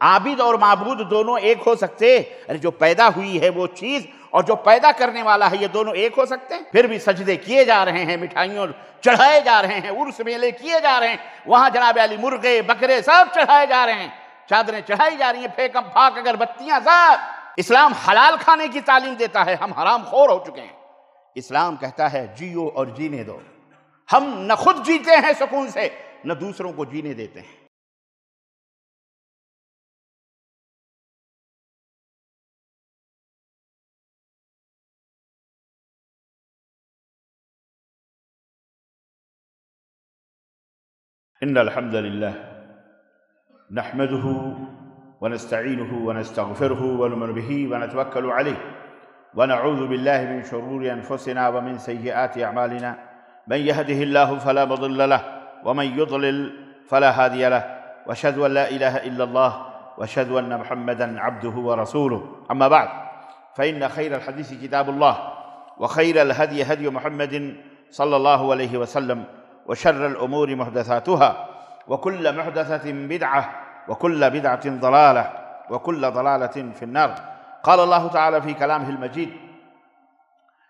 عابد اور معبود دونوں ایک ہو سکتے؟ ارے جو پیدا ہوئی ہے وہ چیز اور جو پیدا کرنے والا ہے یہ دونوں ایک ہو سکتے ہیں؟ پھر بھی سجدے کیے جا رہے ہیں، مٹھائیوں چڑھائے جا رہے ہیں، عرس میلے کیے جا رہے ہیں، وہاں جناب علی مرغے بکرے سب چڑھائے جا رہے ہیں، چادریں چڑھائی جا رہی ہیں، پھیکم پھاک اگربتیاں سب۔ اسلام حلال کھانے کی تعلیم دیتا ہے، ہم حرام خور ہو چکے ہیں۔ اسلام کہتا ہے جیو اور جینے دو۔ ہم نہ خود جیتے ہیں سکون سے، نہ دوسروں کو جینے دیتے ہیں۔ ان الحمد للہ نحمده ونستعینه ونستغفره ونؤمن به ونتوکل علیہ ونعوذ باللہ من شرور انفسنا ومن سیئات اعمالنا من يهده الله فلا مضل له ومن يضلل فلا هادي له واشهد ان لا اله الا الله واشهد ان محمدا عبده ورسوله اما بعد فان خير الحديث كتاب الله وخير الهدي هدي محمد صلى الله عليه وسلم وشر الأمور محدثاتها وكل محدثة بدعة وكل بدعة ضلالة وكل ضلالة في النار. قال الله تعالى في كلامه المجيد: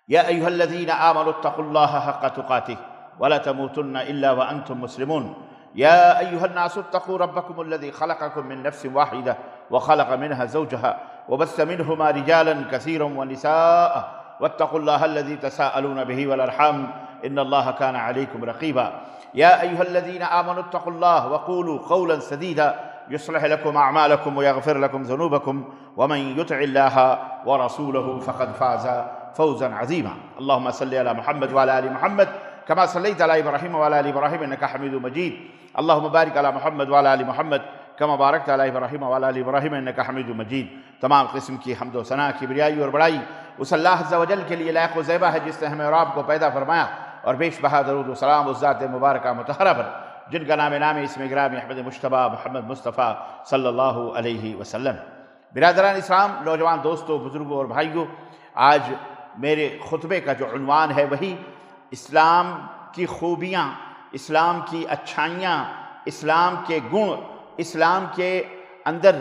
يا أيها الذين آمنوا اتقوا الله حق تقاته ولا تموتن إلا وأنتم مسلمون. يا أيها الناس اتقوا ربكم الذي خلقكم من نفس واحدة وخلق منها زوجها وبث منهما رجالا كثيرا ونساء واتقوا الله الذي تساءلون به والأرحام إن الله كان عليكم رقيبا. يا أيها الذين آمنوا اتقوا الله وقولوا قولا سديدا يصلح لكم أعمالكم ويغفر لكم ذنوبكم ومن يطع الله ورسوله فقد فاز فوزا عظيما. اللهم صل على محمد وعلى آل محمد كما صليت على إبراهيم وعلى آل إبراهيم إنك حميد مجيد. اللهم بارك على محمد وعلى آل محمد كما باركت على إبراهيم وعلى آل إبراهيم إنك حميد مجيد. تمام قسم کی حمد و ثنا، کبریائی اور بڑائی اس اللہ عز و جل کے لیے لائق و زیبا ہے جس نے ہمیں اور آپ کو پیدا فرمایا، اور بیش بہا درود و سلام اس ذات مبارکہ مطہرہ پر جن کا نام اسم گرامی احمد مجتبیٰ محمد مصطفیٰ صلی اللہ علیہ وسلم۔ برادران اسلام، نوجوان دوستوں، بزرگوں اور بھائیوں، آج میرے خطبے کا جو عنوان ہے وہی اسلام کی خوبیاں، اسلام کی اچھائیاں، اسلام کے گن، اسلام کے اندر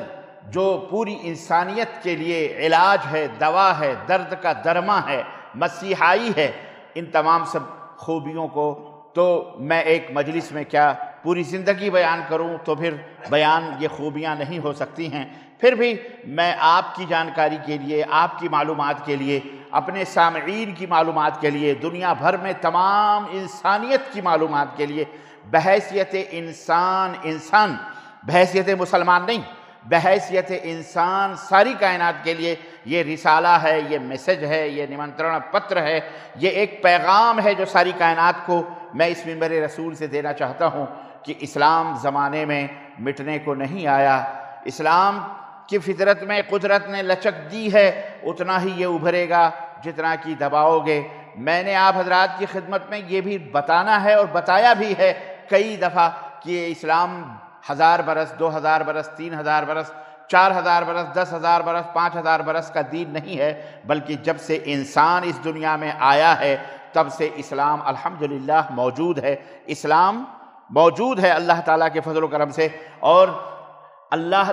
جو پوری انسانیت کے لیے علاج ہے، دوا ہے، درد کا درماں ہے، مسیحائی ہے، ان تمام سب خوبیوں کو تو میں ایک مجلس میں کیا پوری زندگی بیان کروں تو پھر بیان یہ خوبیاں نہیں ہو سکتی ہیں۔ پھر بھی میں آپ کی جانکاری کے لیے، آپ کی معلومات کے لیے، اپنے سامعین کی معلومات کے لیے، دنیا بھر میں تمام انسانیت کی معلومات کے لیے بحیثیت انسان بحیثیت مسلمان نہیں، بحیثیت انسان ساری کائنات کے لیے یہ رسالہ ہے، یہ میسج ہے، یہ نمنترن پتر ہے، یہ ایک پیغام ہے جو ساری کائنات کو میں اس منبر رسول سے دینا چاہتا ہوں کہ اسلام زمانے میں مٹنے کو نہیں آیا۔ اسلام کی فطرت میں قدرت نے لچک دی ہے، اتنا ہی یہ ابھرے گا جتنا کہ دباؤ گے۔ میں نے آپ حضرات کی خدمت میں یہ بھی بتانا ہے اور بتایا بھی ہے کئی دفعہ کہ اسلام 1000 برس، 2000 برس، 3000 برس، 4000 برس، 10,000 برس، 5000 برس کا دین نہیں ہے، بلکہ جب سے انسان اس دنیا میں آیا ہے تب سے اسلام الحمدللہ موجود ہے۔ اسلام موجود ہے اللہ تعالیٰ کے فضل و کرم سے، اور اللہ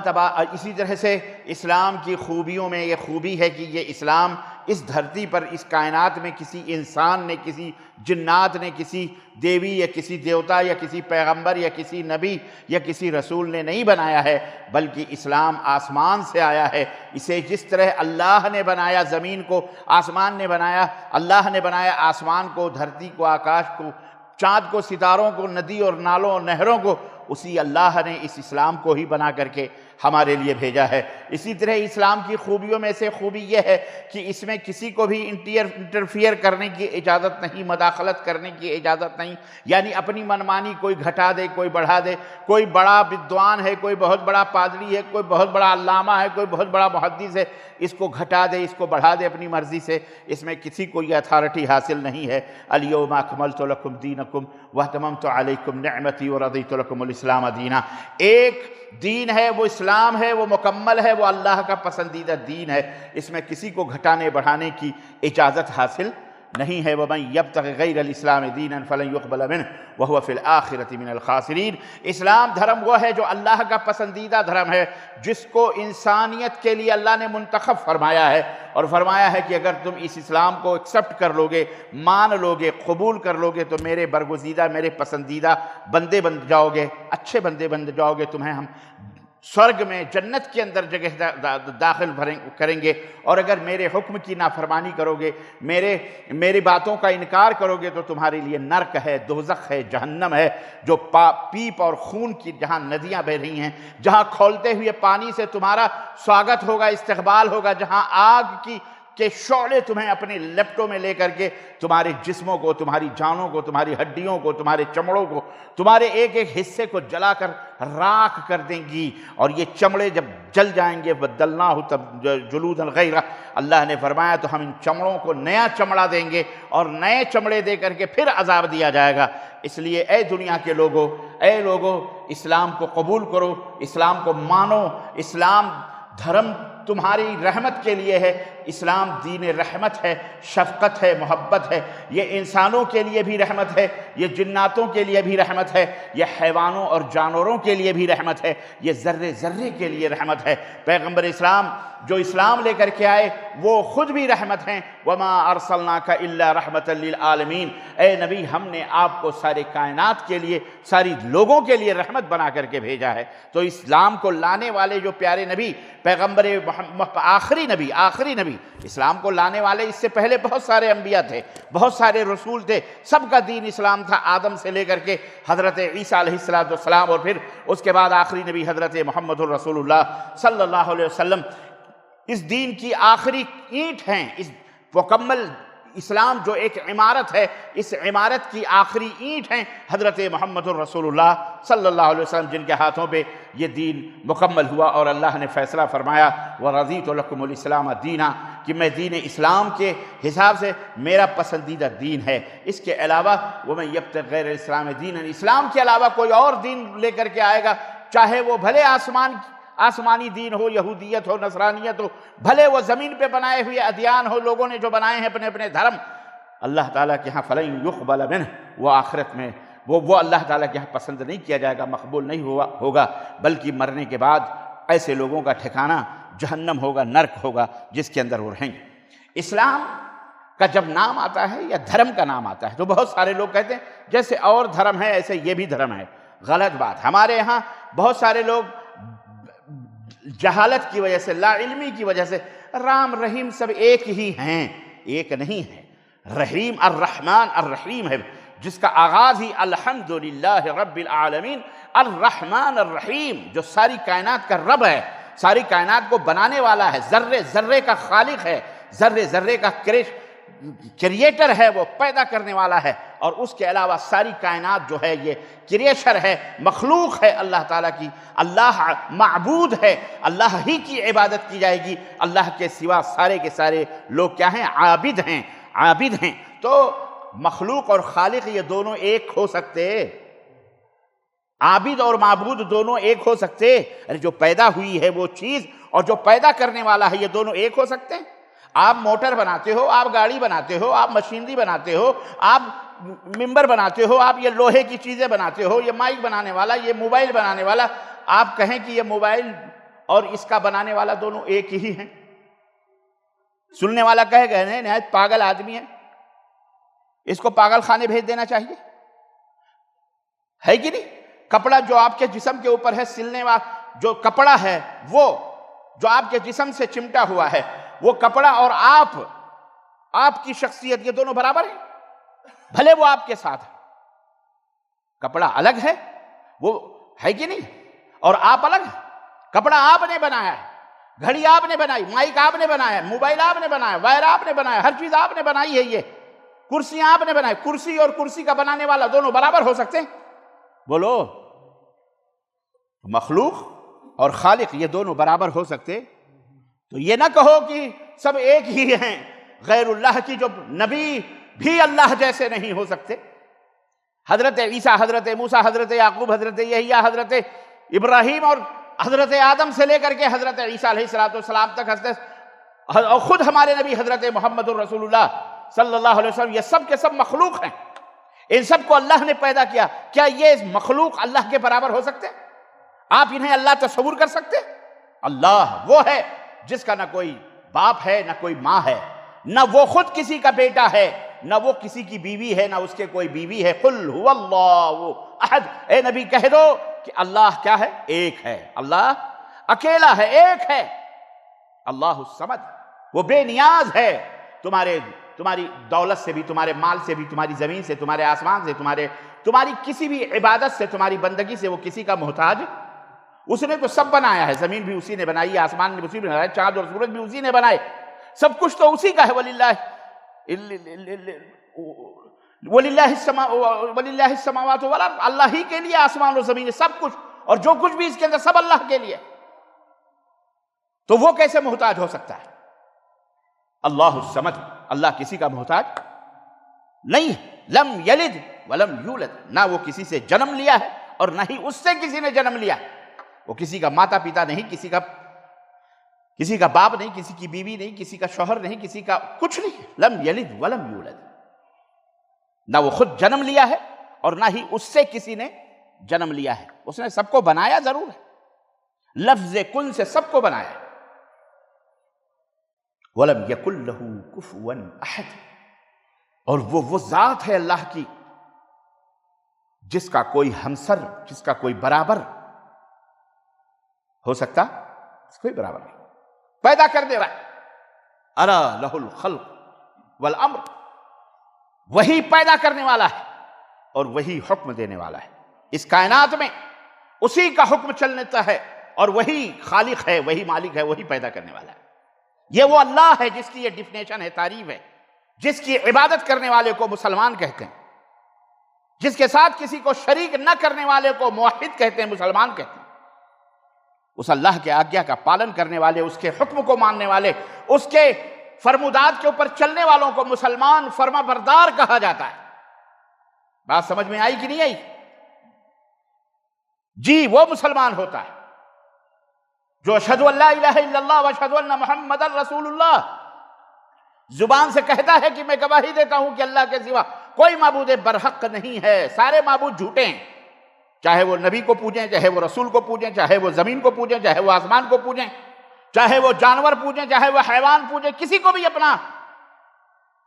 اسی طرح سے اسلام کی خوبیوں میں یہ خوبی ہے کہ یہ اسلام اس دھرتی پر، اس کائنات میں کسی انسان نے، کسی جنات نے، کسی دیوی یا کسی دیوتا یا کسی پیغمبر یا کسی نبی یا کسی رسول نے نہیں بنایا ہے، بلکہ اسلام آسمان سے آیا ہے۔ اسے جس طرح اللہ نے بنایا زمین کو، آسمان نے بنایا، اللہ نے بنایا آسمان کو، دھرتی کو، آکاش کو، چاند کو، ستاروں کو، ندی اور نالوں اور نہروں کو، اسی اللہ نے اس اسلام کو ہی بنا کر کے ہمارے لیے بھیجا ہے۔ اسی طرح اسلام کی خوبیوں میں سے خوبی یہ ہے کہ اس میں کسی کو بھی انٹرفیئر کرنے کی اجازت نہیں، مداخلت کرنے کی اجازت نہیں، یعنی اپنی منمانی کوئی گھٹا دے، کوئی بڑھا دے، کوئی بڑا بدوان ہے، کوئی بہت بڑا پادری ہے، کوئی بہت بڑا علامہ ہے، کوئی بہت بڑا محدث ہے، اس کو گھٹا دے، اس کو بڑھا دے اپنی مرضی سے، اس میں کسی کو یہ اتھارٹی حاصل نہیں ہے۔ الیوم اکملت لکم دینکم واتممت علیکم نعمتی ورضیت لکم الاسلام دینا۔ ایک دین ہے، وہ اسلام ہے، وہ مکمل ہے، وہ اللہ کا پسندیدہ دین ہے، اس میں کسی کو گھٹانے بڑھانے کی اجازت حاصل نہیں ہے وَمَن يَبْتَغِ غَيْرَ الْإِسْلَامِ دِينًا فَلَن يُقْبَلَ مِنْهُ وَهُوَ فِي الْآخِرَةِ مِنَ الْخَاسِرِينَ۔ اسلام دھرم وہ ہے جو اللہ کا پسندیدہ دھرم ہے، جس کو انسانیت کے لیے اللہ نے منتخب فرمایا ہے، اور فرمایا ہے کہ اگر تم اس اسلام کو ایکسپٹ کر لو گے، مان لو گے، قبول کر لو گے، تو میرے برگزیدہ، میرے پسندیدہ بندے بن جاؤ گے، اچھے بندے بن جاؤ گے، تمہیں ہم سورگ میں، جنت کے اندر جگہ داخل کریں گے۔ اور اگر میرے حکم کی نافرمانی کرو گے، میری باتوں کا انکار کرو گے، تو تمہارے لیے نرک ہے، دوزخ ہے، جہنم ہے، جو پیپ اور خون کی جہاں ندیاں بہہ رہی ہیں، جہاں کھولتے ہوئے پانی سے تمہارا سواگت ہوگا، استقبال ہوگا، جہاں آگ کے شعلے تمہیں اپنے لپٹوں میں لے کر کے تمہارے جسموں کو، تمہاری جانوں کو، تمہاری ہڈیوں کو، تمہارے چمڑوں کو، تمہارے ایک ایک حصے کو جلا کر راکھ کر دیں گی، اور یہ چمڑے جب جل جائیں گے بدلناہ جلودا غیرہ، اللہ نے فرمایا تو ہم ان چمڑوں کو نیا چمڑا دیں گے اور نئے چمڑے دے کر کے پھر عذاب دیا جائے گا۔ اس لیے اے دنیا کے لوگوں، اے لوگوں، اسلام کو قبول کرو، اسلام کو مانو۔ اسلام دھرم تمہاری رحمت کے لیے ہے، اسلام دین رحمت ہے، شفقت ہے، محبت ہے۔ یہ انسانوں کے لیے بھی رحمت ہے، یہ جناتوں کے لیے بھی رحمت ہے، یہ حیوانوں اور جانوروں کے لیے بھی رحمت ہے، یہ ذرے ذرے کے لیے رحمت ہے۔ پیغمبر اسلام جو اسلام لے کر کے آئے وہ خود بھی رحمت ہیں۔ وَمَا أَرْسَلْنَاكَ إِلَّا رَحْمَةً لِّلْعَالَمِينَ، اے نبی ہم نے آپ کو سارے کائنات کے لیے، ساری لوگوں کے لیے رحمت بنا کر کے بھیجا ہے۔ تو اسلام کو لانے والے جو پیارے نبی، پیغمبر آخری نبی اسلام کو لانے والے، اس سے پہلے بہت سارے انبیاء تھے، بہت سارے رسول تھے، سب کا دین اسلام تھا، آدم سے لے کر کے حضرت عیسیٰ علیہ السلام، اور پھر اس کے بعد آخری نبی حضرت محمد الرسول اللہ صلی اللہ علیہ وسلم اس دین کی آخری اینٹ ہیں۔ اس مکمل اسلام جو ایک عمارت ہے، اس عمارت کی آخری اینٹ ہیں حضرت محمد الرسول اللہ صلی اللہ علیہ وسلم، جن کے ہاتھوں پہ یہ دین مکمل ہوا، اور اللہ نے فیصلہ فرمایا وَرَضِيتُ لَكُمُ الْإِسْلَامَ دِينًا، کہ میں دین اسلام کے حساب سے میرا پسندیدہ دین ہے۔ اس کے علاوہ وَمَن يَبْتَغِ غَيْرَ الْإِسْلَامِ دِينًا، اسلام کے علاوہ کوئی اور دین لے کر کے آئے گا، چاہے وہ بھلے آسمانی دین ہو، یہودیت ہو، نصرانیت ہو، بھلے وہ زمین پہ بنائے ہوئے ادیان ہو، لوگوں نے جو بنائے ہیں اپنے اپنے دھرم، اللہ تعالیٰ کے ہاں فَلَن يُقْبَلَ مِنْهُ، وہ آخرت میں وہ اللہ تعالیٰ کے ہاں پسند نہیں کیا جائے گا، مقبول نہیں ہوگا، بلکہ مرنے کے بعد ایسے لوگوں کا ٹھکانہ جہنم ہوگا، نرک ہوگا، جس کے اندر وہ رہیں گے۔ اسلام کا جب نام آتا ہے یا دھرم کا نام آتا ہے تو بہت سارے لوگ کہتے ہیں جیسے اور دھرم ہے ایسے یہ بھی دھرم ہے۔ غلط بات۔ ہمارے یہاں بہت سارے لوگ جہالت کی وجہ سے، لا علمی کی وجہ سے، رام رحیم سب ایک ہی ہیں، ایک نہیں ہے۔ رحیم الرحمن الرحیم ہے، جس کا آغاز ہی الحمدللہ رب العالمین الرحمن الرحیم، جو ساری کائنات کا رب ہے، ساری کائنات کو بنانے والا ہے، ذرے ذرے کا خالق ہے، ذرے ذرے کا کریٹر ہے، وہ پیدا کرنے والا ہے، اور اس کے علاوہ ساری کائنات جو ہے یہ کریشر ہے، مخلوق ہے اللہ تعالیٰ کی۔ اللہ معبود ہے، اللہ ہی کی عبادت کی جائے گی، اللہ کے سوا سارے کے سارے لوگ کیا ہیں؟ عابد ہیں۔ تو مخلوق اور خالق یہ دونوں ایک ہو سکتے؟ عابد اور معبود دونوں ایک ہو سکتے؟ جو پیدا ہوئی ہے وہ چیز اور جو پیدا کرنے والا ہے، یہ دونوں ایک ہو سکتے ہیں؟ آپ موٹر بناتے ہو، آپ گاڑی بناتے ہو، آپ مشینری بناتے ہو، آپ ممبر بناتے ہو، آپ یہ لوہے کی چیزیں بناتے ہو، یہ مائک بنانے والا، یہ موبائل بنانے والا، آپ کہیں کہ یہ موبائل اور اس کا بنانے والا دونوں ایک ہی ہیں؟ سننے والا کہے گا نہیں، نہایت پاگل آدمی ہے، اس کو پاگل خانے بھیج دینا چاہیے، ہے کہ نہیں؟ کپڑا جو آپ کے جسم کے اوپر ہے، سلنے والا جو کپڑا ہے، وہ جو آپ کے جسم سے چمٹا ہوا ہے، وہ کپڑا اور آپ کی شخصیت، یہ دونوں برابر ہیں؟ بھلے وہ آپ کے ساتھ ہے، کپڑا الگ ہے، وہ ہے کہ نہیں، اور آپ الگ ہے۔ کپڑا آپ نے بنایا ہے، گھڑی آپ نے بنائی، مائک آپ نے بنایا، موبائل آپ نے بنایا، وائر آپ نے بنایا، ہر چیز آپ نے بنائی ہے، یہ کرسیاں آپ نے بنائی، کرسی اور کرسی کا بنانے والا دونوں برابر ہو سکتے ہیں؟ بولو، مخلوق اور خالق یہ دونوں برابر ہو سکتے؟ تو یہ نہ کہو کہ سب ایک ہی ہیں، غیر اللہ کی جو نبی بھی اللہ جیسے نہیں ہو سکتے۔ حضرت عیسیٰ، حضرت موسیٰ، حضرت یعقوب، حضرت یحییٰ، حضرت ابراہیم اور حضرت آدم سے لے کر کے حضرت عیسیٰ علیہ السلام تک، اور خود ہمارے نبی حضرت محمد الرسول اللہ صلی اللہ علیہ وسلم، یہ سب کے سب مخلوق ہیں، ان سب کو اللہ نے پیدا کیا، کیا یہ مخلوق اللہ کے برابر ہو سکتے؟ آپ انہیں اللہ تصور کر سکتے؟ اللہ وہ ہے جس کا نہ کوئی باپ ہے، نہ کوئی ماں ہے، نہ وہ خود کسی کا بیٹا ہے، نہ وہ کسی کی بیوی ہے، نہ اس کے کوئی بیوی ہے۔ قل هو اللہ احد، اے نبی کہہ دو کہ اللہ کیا ہے؟ ایک ہے، اللہ اکیلا ہے، ایک ہے۔ اللہ الصمد، وہ بے نیاز ہے، تمہاری دولت سے بھی، تمہارے مال سے بھی، تمہاری زمین سے، تمہارے آسمان سے، تمہاری کسی بھی عبادت سے، تمہاری بندگی سے وہ کسی کا محتاج۔ اس نے تو سب بنایا ہے، زمین بھی اسی نے بنائی ہے، آسمان بھی اسی نے بنایا، چاند اور سورج بھی اسی نے بنائے، سب کچھ تو اسی کا ہے۔ وَلِلَّهِ السَّمَاوَاتُ وَالْأَرْضُ، اللہ ہی کے لیے آسمان اور زمین، سب کچھ، اور جو کچھ بھی اس کے اندر سب اللہ کے لیے، تو وہ کیسے محتاج ہو سکتا ہے؟ اللہ الصمد، اللہ کسی کا محتاج نہیں ہے۔ لم یلد ولم یولد، نہ وہ کسی سے جنم لیا ہے اور نہ ہی اس سے کسی نے جنم لیا، وہ کسی کا ماتا پتا نہیں، کسی کا باپ نہیں، کسی کی بیوی نہیں، کسی کا شوہر نہیں، کسی کا کچھ نہیں۔ لم یلد ولم یولد، نہ وہ خود جنم لیا ہے اور نہ ہی اس سے کسی نے جنم لیا ہے۔ اس نے سب کو بنایا ضرور ہے، لفظ کن سے سب کو بنایا ہے۔ وَلَمْ يَكُنْ لَهُ كُفُوًا أَحَدٌ، اور وہ ذات ہے اللہ کی جس کا کوئی ہمسر، جس کا کوئی برابر ہو سکتا؟ کوئی برابر نہیں، پیدا کر دے رہا ہے۔ أَلَا لَهُ الْخَلْقُ وَالْأَمْرُ، وہی پیدا کرنے والا ہے اور وہی حکم دینے والا ہے۔ اس کائنات میں اسی کا حکم چلتا ہے، اور وہی خالق ہے، وہی مالک ہے، وہی پیدا کرنے والا ہے۔ یہ وہ اللہ ہے جس کی یہ ڈیفینیشن ہے، تعریف ہے، جس کی عبادت کرنے والے کو مسلمان کہتے ہیں، جس کے ساتھ کسی کو شریک نہ کرنے والے کو موحد کہتے ہیں، مسلمان کہتے ہیں۔ اس اللہ کے آگیا کا پالن کرنے والے، اس کے حکم کو ماننے والے، اس کے فرمودات کے اوپر چلنے والوں کو مسلمان فرما بردار کہا جاتا ہے۔ بات سمجھ میں آئی کہ نہیں آئی؟ جی، وہ مسلمان ہوتا ہے جو اشہد ان لا الہ الا اللہ واشہد ان محمد رسول اللہ، زبان سے کہتا ہے کہ میں گواہی دیتا ہوں کہ اللہ کے سوا کوئی معبود برحق نہیں ہے، سارے معبود جھوٹے ہیں، چاہے وہ نبی کو پوجیں، چاہے وہ رسول کو پوجیں، چاہے وہ زمین کو پوجیں، چاہے وہ آسمان کو پوجیں، چاہے وہ جانور پوجیں، چاہے وہ حیوان پوجیں، کسی کو بھی اپنا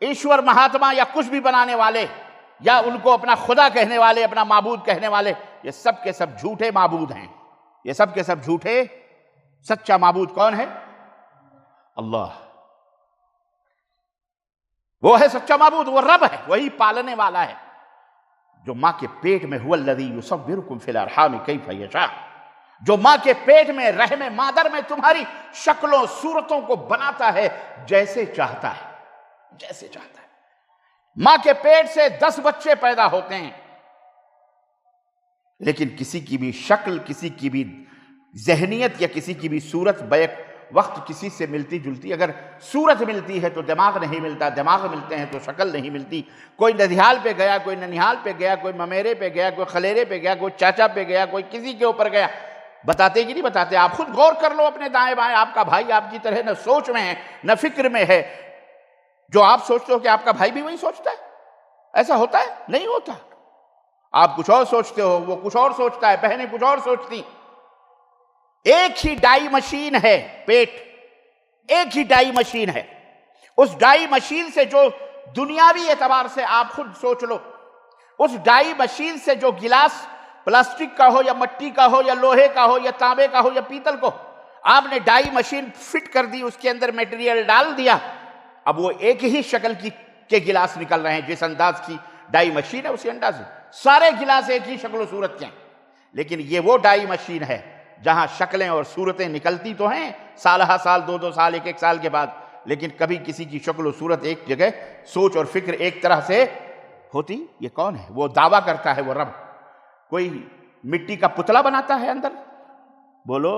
ایشور مہاتما یا کچھ بھی بنانے والے، یا ان کو اپنا خدا کہنے والے، اپنا معبود کہنے والے، یہ سب کے سب جھوٹے معبود ہیں، یہ سب کے سب جھوٹے۔ سچا معبود کون ہے؟ اللہ، وہ ہے سچا معبود، وہ رب ہے، وہی پالنے والا ہے، جو ماں کے پیٹ میں هو الذی یصورکم فی الارحام کیف یشاء، جو ماں کے پیٹ میں، رحم مادر میں تمہاری شکلوں صورتوں کو بناتا ہے جیسے چاہتا ہے، جیسے چاہتا ہے۔ ماں کے پیٹ سے 10 بچے پیدا ہوتے ہیں، لیکن کسی کی بھی شکل، کسی کی بھی ذہنیت یا کسی کی بھی صورت بیک وقت کسی سے ملتی جلتی، اگر صورت ملتی ہے تو دماغ نہیں ملتا، دماغ ملتے ہیں تو شکل نہیں ملتی۔ کوئی ندیال پہ گیا، کوئی ننیال پہ گیا، کوئی ممیرے پہ گیا، کوئی خلیرے پہ گیا، کوئی چاچا پہ گیا، کوئی کسی کے اوپر گیا، بتاتے کہ نہیں بتاتے؟ آپ خود غور کر لو اپنے دائیں بائیں، آپ کا بھائی آپ کی طرح نہ سوچ میں ہے نہ فکر میں ہے، جو آپ سوچتے ہو کہ آپ کا بھائی بھی وہی سوچتا ہے؟ ایسا ہوتا ہے؟ نہیں ہوتا۔ آپ کچھ اور سوچتے ہو، وہ کچھ اور سوچتا ہے، بہنیں کچھ اور سوچتی۔ ایک ہی ڈائی مشین ہے پیٹ، ایک ہی ڈائی مشین ہے۔ اس ڈائی مشین سے جو دنیاوی اعتبار سے آپ خود سوچ لو، اس ڈائی مشین سے جو گلاس پلاسٹک کا ہو یا مٹی کا ہو یا لوہے کا ہو یا تانبے کا ہو یا پیتل کو، آپ نے ڈائی مشین فٹ کر دی، اس کے اندر میٹیریل ڈال دیا، اب وہ ایک ہی شکل کے گلاس نکل رہے ہیں، جس انداز کی ڈائی مشین ہے اسی انداز سے سارے گلاس ایک ہی شکل و صورت کے ہیں۔ لیکن یہ وہ ڈائی مشین ہے جہاں شکلیں اور صورتیں نکلتی تو ہیں سالہ سال، 2 سال، 1 سال کے بعد، لیکن کبھی کسی کی شکل و صورت ایک جگہ، سوچ اور فکر ایک طرح سے ہوتی۔ یہ کون ہے؟ وہ دعویٰ کرتا ہے وہ رب۔ کوئی مٹی کا پتلا بناتا ہے اندر؟ بولو،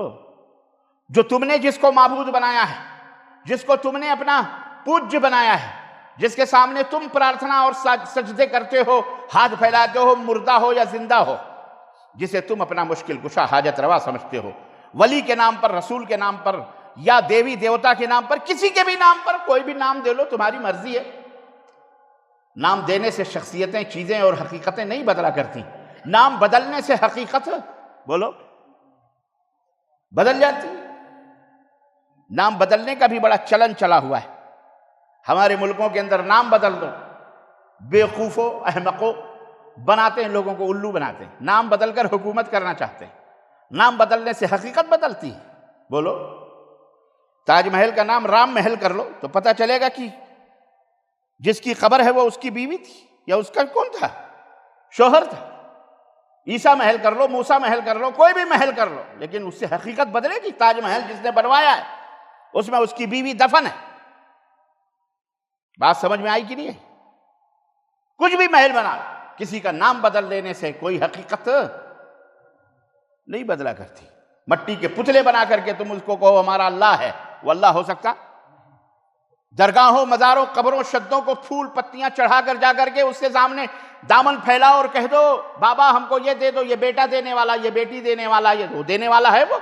جو تم نے جس کو معبود بنایا ہے، جس کو تم نے اپنا پوجیہ بنایا ہے، جس کے سامنے تم پرارتھنا اور سجدے کرتے ہو، ہاتھ پھیلاتے ہو، مردہ ہو یا زندہ ہو، جسے تم اپنا مشکل کشا حاجت روا سمجھتے ہو، ولی کے نام پر، رسول کے نام پر یا دیوی دیوتا کے نام پر، کسی کے بھی نام پر، کوئی بھی نام دے لو، تمہاری مرضی ہے، نام دینے سے شخصیتیں، چیزیں اور حقیقتیں نہیں بدلا کرتی، نام بدلنے سے حقیقت بولو بدل جاتی۔ نام بدلنے کا بھی بڑا چلن چلا ہوا ہے ہمارے ملکوں کے اندر، نام بدل دو، بیوقوفو احمقو بناتے ہیں، لوگوں کو الو بناتے ہیں، نام بدل کر حکومت کرنا چاہتے ہیں۔ نام بدلنے سے حقیقت بدلتی ہے، بولو۔ تاج محل کا نام رام محل کر لو تو پتہ چلے گا کہ جس کی قبر ہے وہ اس کی بیوی تھی یا اس کا کون تھا؟ شوہر تھا۔ عیسیٰ محل کر لو، موسیٰ محل کر لو، کوئی بھی محل کر لو، لیکن اس سے حقیقت بدلے گی؟ تاج محل جس نے بنوایا ہے اس میں اس کی بیوی دفن ہے۔ بات سمجھ میں آئی کہ نہیں ہے؟ کچھ بھی محل بنا، کسی کا نام بدل دینے سے کوئی حقیقت نہیں بدلا کرتی۔ مٹی کے پتلے بنا کر کے تم اس کو کہو ہمارا اللہ ہے، وہ اللہ ہو سکتا؟ درگاہوں، مزاروں، قبروں، شدوں کو پھول پتیاں چڑھا کر جا کر کے اس کے سامنے دامن پھیلاؤ اور کہہ دو بابا ہم کو یہ دے دو، یہ بیٹا دینے والا، یہ بیٹی دینے والا، یہ وہ دینے والا ہے، وہ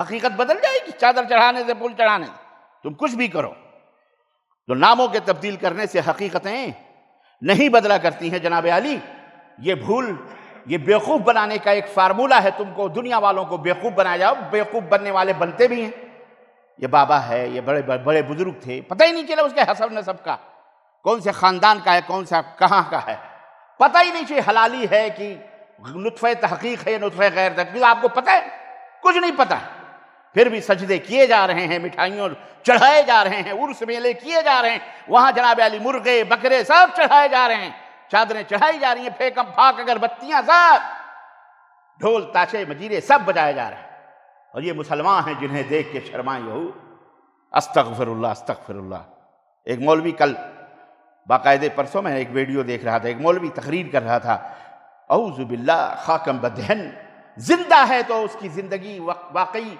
حقیقت بدل جائے گی چادر چڑھانے سے، پھول چڑھانے سے؟ تم کچھ بھی کرو، تو ناموں کے تبدیل کرنے سے حقیقتیں نہیں بدلا کرتی ہیں جناب علی۔ یہ بھول، یہ بیوقوف بنانے کا ایک فارمولہ ہے، تم کو دنیا والوں کو بیوقوف بنایا جاؤ، بیوقوف بننے والے بنتے بھی ہیں۔ یہ بابا ہے، یہ بڑے بڑے بزرگ تھے، پتہ ہی نہیں چلا اس کے حسب نسب کا، کون سے خاندان کا ہے، کون سا کہاں کا ہے، پتہ ہی نہیں چاہیے حلالی ہے کہ نطفہ تحقیق ہے، نطفہ غیر تحقیق، آپ کو پتہ ہے؟ کچھ نہیں پتہ، پھر بھی سجدے کیے جا رہے ہیں، مٹھائیوں چڑھائے جا رہے ہیں، عرس میلے کیے جا رہے ہیں، وہاں جناب علی مرغے بکرے سب چڑھائے جا رہے ہیں، چادریں چڑھائی جا رہی ہیں، پھیکم پھاک اگربتیاں سب، ڈھول تاشے مجیرے سب بجائے جا رہے ہیں، اور یہ مسلمان ہیں جنہیں دیکھ کے شرمائیں یہود۔ استغفر اللہ استغفر اللہ۔ ایک مولوی کل باقاعدہ، پرسوں میں ایک ویڈیو دیکھ رہا تھا، ایک مولوی تقریر کر رہا تھا، اعوذ باللہ خاکم بدہن، زندہ ہے تو اس کی زندگی واقعی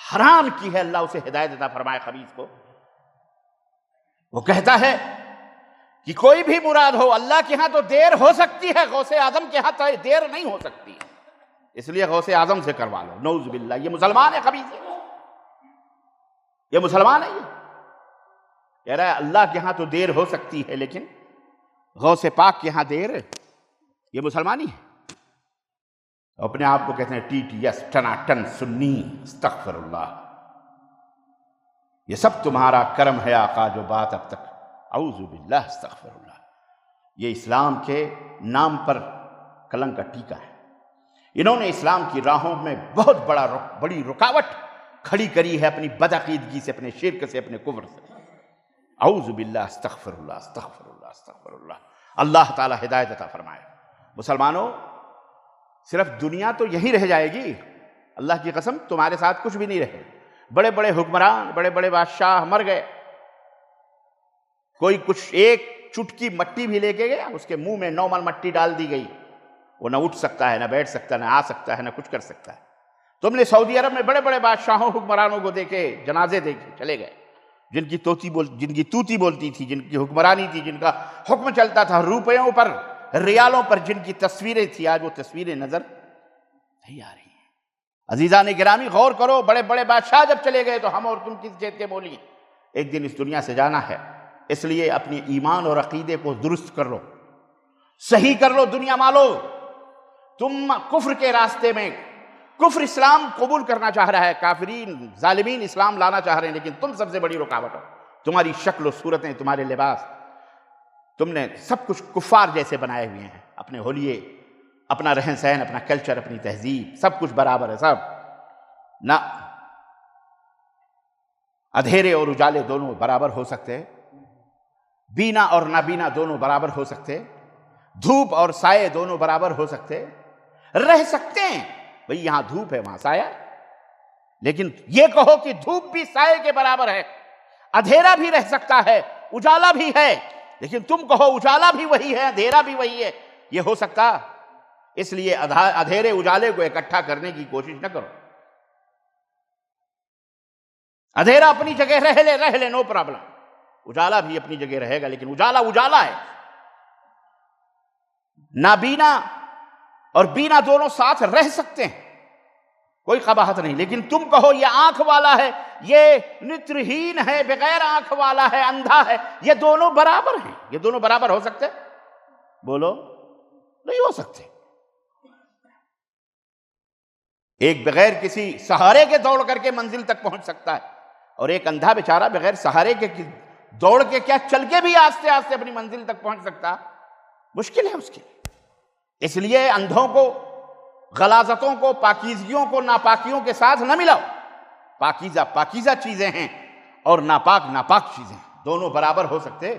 حرام کی ہے، اللہ اسے ہدایت عطا فرمائے خبیث کو۔ وہ کہتا ہے کہ کوئی بھی مراد ہو اللہ کے ہاں تو دیر ہو سکتی ہے، غوث اعظم کے ہاں تو دیر نہیں ہو سکتی، اس لیے غوث اعظم سے کروا لو۔ نعوذ باللہ، یہ مسلمان ہے خبیث، یہ مسلمان ہے، یہ کہہ رہا ہے اللہ کے ہاں تو دیر ہو سکتی ہے لیکن غوث پاک کے ہاں دیر، یہ مسلمانی ہے۔ اپنے آپ کو کہتے ہیں ٹی ٹی ایس، ٹناٹن سنی، استغفر اللہ۔ یہ سب تمہارا کرم ہے آقا جو بات اب تک، اعوذ باللہ استغفر اللہ۔ یہ اسلام کے نام پر کلنک کا ٹیکا ہے۔ انہوں نے اسلام کی راہوں میں بہت بڑی رکاوٹ کھڑی کری ہے، اپنی بدعقیدگی سے، اپنے شرک سے، اپنے کفر سے۔ اعوذ باللہ استغفر اللہ استغفر اللہ استغفر اللہ۔ اللہ تعالی ہدایت عطا فرمائے۔ مسلمانوں، صرف دنیا تو یہی رہ جائے گی، اللہ کی قسم تمہارے ساتھ کچھ بھی نہیں رہے۔ بڑے بڑے حکمران، بڑے بڑے بادشاہ مر گئے، کوئی کچھ ایک چٹکی مٹی بھی لے کے گیا، اس کے منہ میں نارمل مٹی ڈال دی گئی، وہ نہ اٹھ سکتا ہے، نہ بیٹھ سکتا ہے، نہ آ سکتا ہے، نہ کچھ کر سکتا ہے۔ تم نے سعودی عرب میں بڑے بڑے بادشاہوں حکمرانوں کو دیکھے، جنازے دیکھے، چلے گئے، جن کی توتی بولتی تھی، جن کی حکمرانی تھی، جن کا حکم چلتا تھا روپیوں پر، ریالوں پر، جن کی تصویریں تھی، آج وہ تصویریں نظر نہیں آ رہی ہیں۔ عزیزان گرامی غور کرو، بڑے بڑے بادشاہ جب چلے گئے تو ہم اور تم کس جیت کے بولی؟ ایک دن اس دنیا سے جانا ہے، اس لیے اپنی ایمان اور عقیدے کو درست کر لو، صحیح کر لو۔ دنیا مالو، تم کفر کے راستے میں، کفر اسلام قبول کرنا چاہ رہا ہے، کافرین ظالمین اسلام لانا چاہ رہے ہیں، لیکن تم سب سے بڑی رکاوٹ ہو۔ تمہاری شکل و صورتیں، تمہارے لباس، تم نے سب کچھ کفار جیسے بنائے ہوئے ہیں، اپنے ہولیے، اپنا رہن سہن، اپنا کلچر، اپنی تہذیب، سب کچھ برابر ہے۔ سب نہ اندھیرے اور اجالے دونوں برابر ہو سکتے، بینا اور نابینا دونوں برابر ہو سکتے، دھوپ اور سائے دونوں برابر ہو سکتے، رہ سکتے ہیں۔ بھئی یہاں دھوپ ہے وہاں سایہ، لیکن یہ کہو کہ دھوپ بھی سائے کے برابر ہے، اندھیرا بھی رہ سکتا ہے، اجالا بھی ہے، لیکن تم کہو اجالا بھی وہی ہے، اندھیرا بھی وہی ہے، یہ ہو سکتا؟ اس لیے اندھیرے اجالے کو اکٹھا کرنے کی کوشش نہ کرو۔ اندھیرا اپنی جگہ رہ لے نو پرابلم، اجالا بھی اپنی جگہ رہے گا، لیکن اجالا اجالا ہے۔ نابینا اور بینا دونوں ساتھ رہ سکتے ہیں، کوئی قباحت نہیں، لیکن تم کہو یہ آنکھ والا ہے، یہ نترہین ہے، بغیر آنکھ والا ہے، اندھا ہے، یہ دونوں برابر ہیں، یہ دونوں برابر ہو سکتے؟ بولو، نہیں ہو سکتے۔ ایک بغیر کسی سہارے کے دوڑ کر کے منزل تک پہنچ سکتا ہے، اور ایک اندھا بیچارہ بغیر سہارے کے دوڑ کے کیا چل کے بھی آہستہ آہستہ اپنی منزل تک پہنچ سکتا، مشکل ہے اس کے لیے۔ اس لیے اندھوں کو، غلاظتوں کو، پاکیزگیوں کو ناپاکیوں کے ساتھ نہ ملاؤ۔ پاکیزہ پاکیزہ چیزیں ہیں اور ناپاک ناپاک چیزیں ہیں، دونوں برابر ہو سکتے؟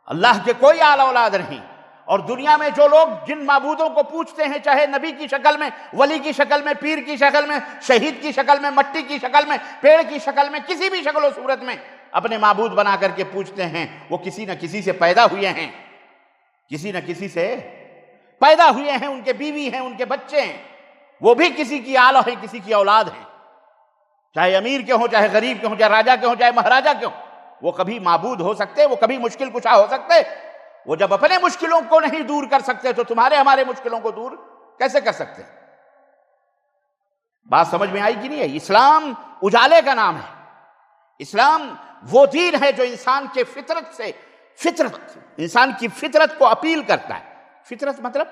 اللہ کے کوئی آل اولاد نہیں۔ اور دنیا میں جو لوگ جن معبودوں کو پوچھتے ہیں، چاہے نبی کی شکل میں، ولی کی شکل میں، پیر کی شکل میں، شہید کی شکل میں، مٹی کی شکل میں، پیڑ کی شکل میں، کسی بھی شکل و صورت میں اپنے معبود بنا کر کے پوچھتے ہیں، وہ کسی نہ کسی سے پیدا ہوئے ہیں، کسی نہ کسی سے پیدا ہوئے ہیں، ان کے بیوی ہیں، ان کے بچے ہیں، وہ بھی کسی کی آل ہے، کسی کی اولاد ہیں، چاہے امیر کے ہوں، چاہے غریب کے ہوں، چاہے راجا کے ہوں، چاہے مہاراجا کے ہوں۔ وہ کبھی معبود ہو سکتے، وہ کبھی مشکل کشا ہو سکتے۔ وہ جب اپنے مشکلوں کو نہیں دور کر سکتے تو تمہارے ہمارے مشکلوں کو دور کیسے کر سکتے؟ بات سمجھ میں آئی کہ نہیں ہے؟ اسلام اجالے کا نام ہے۔ اسلام وہ دین ہے جو انسان کے انسان کی فطرت کو اپیل کرتا ہے۔ فطرت مطلب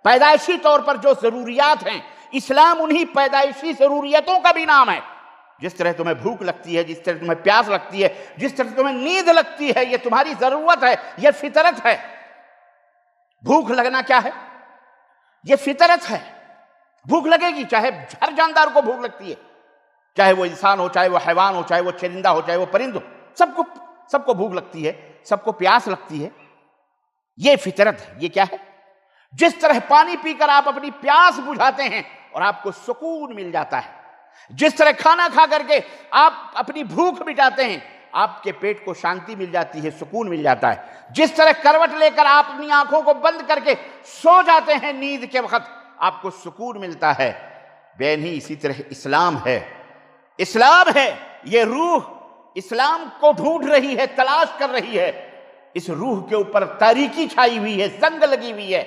پیدائشی طور پر جو ضروریات ہیں، اسلام انہی پیدائشی ضروریتوں کا بھی نام ہے۔ جس طرح تمہیں بھوک لگتی ہے، جس طرح تمہیں پیاس لگتی ہے، جس طرح تمہیں نیند لگتی ہے، یہ تمہاری ضرورت ہے، یہ فطرت ہے۔ بھوک لگنا کیا ہے؟ یہ فطرت ہے۔ بھوک لگے گی، چاہے ہر جاندار کو بھوک لگتی ہے، چاہے وہ انسان ہو، چاہے وہ حیوان ہو، چاہے وہ چرندہ ہو، چاہے وہ پرند ہو، سب کو بھوک لگتی ہے، سب کو پیاس لگتی ہے۔ یہ فطرت ہے۔ یہ کیا ہے؟ جس طرح پانی پی کر آپ اپنی پیاس بجھاتے ہیں اور آپ کو سکون مل جاتا ہے، جس طرح کھانا کھا کر کے آپ اپنی بھوک مٹاتے ہیں، آپ کے پیٹ کو شانتی مل جاتی ہے، سکون مل جاتا ہے، جس طرح کروٹ لے کر آپ اپنی آنکھوں کو بند کر کے سو جاتے ہیں نیند کے وقت، آپ کو سکون ملتا ہے، بے نہیں اسی طرح اسلام ہے۔ اسلام ہے، یہ روح اسلام کو ڈھونڈ رہی ہے، تلاش کر رہی ہے۔ اس روح کے اوپر تاریکی چھائی ہوئی ہے، زنگ لگی ہوئی ہے۔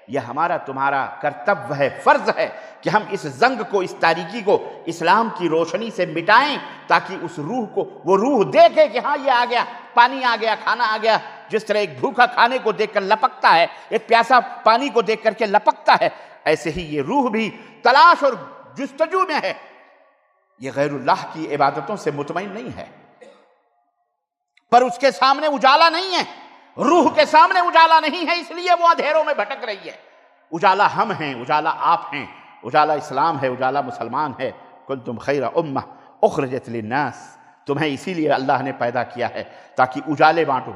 یہ ہمارا تمہارا کرتویہ ہے، فرض ہے کہ ہم اس زنگ کو، اس تاریکی کو اسلام کی روشنی سے مٹائیں، تاکہ اس روح کو، وہ روح دیکھے کہ ہاں یہ آ گیا، پانی آ گیا، کھانا آ گیا۔ جس طرح ایک بھوکا کھانے کو دیکھ کر لپکتا ہے، ایک پیاسا پانی کو دیکھ کر کے لپکتا ہے، ایسے ہی یہ روح بھی تلاش اور جستجو میں ہے۔ یہ غیر اللہ کی عبادتوں سے مطمئن نہیں ہے، پر اس کے سامنے اجالا نہیں ہے، روح کے سامنے اجالا نہیں ہے، اس لیے وہ اندھیروں میں بھٹک رہی ہے۔ اجالا ہم ہیں، اجالا آپ ہیں، اجالا اسلام ہے، اجالا مسلمان ہے۔ کنتم خیر امہ اخرجت للناس، تمہیں اسی لیے اللہ نے پیدا کیا ہے تاکہ اجالے بانٹو۔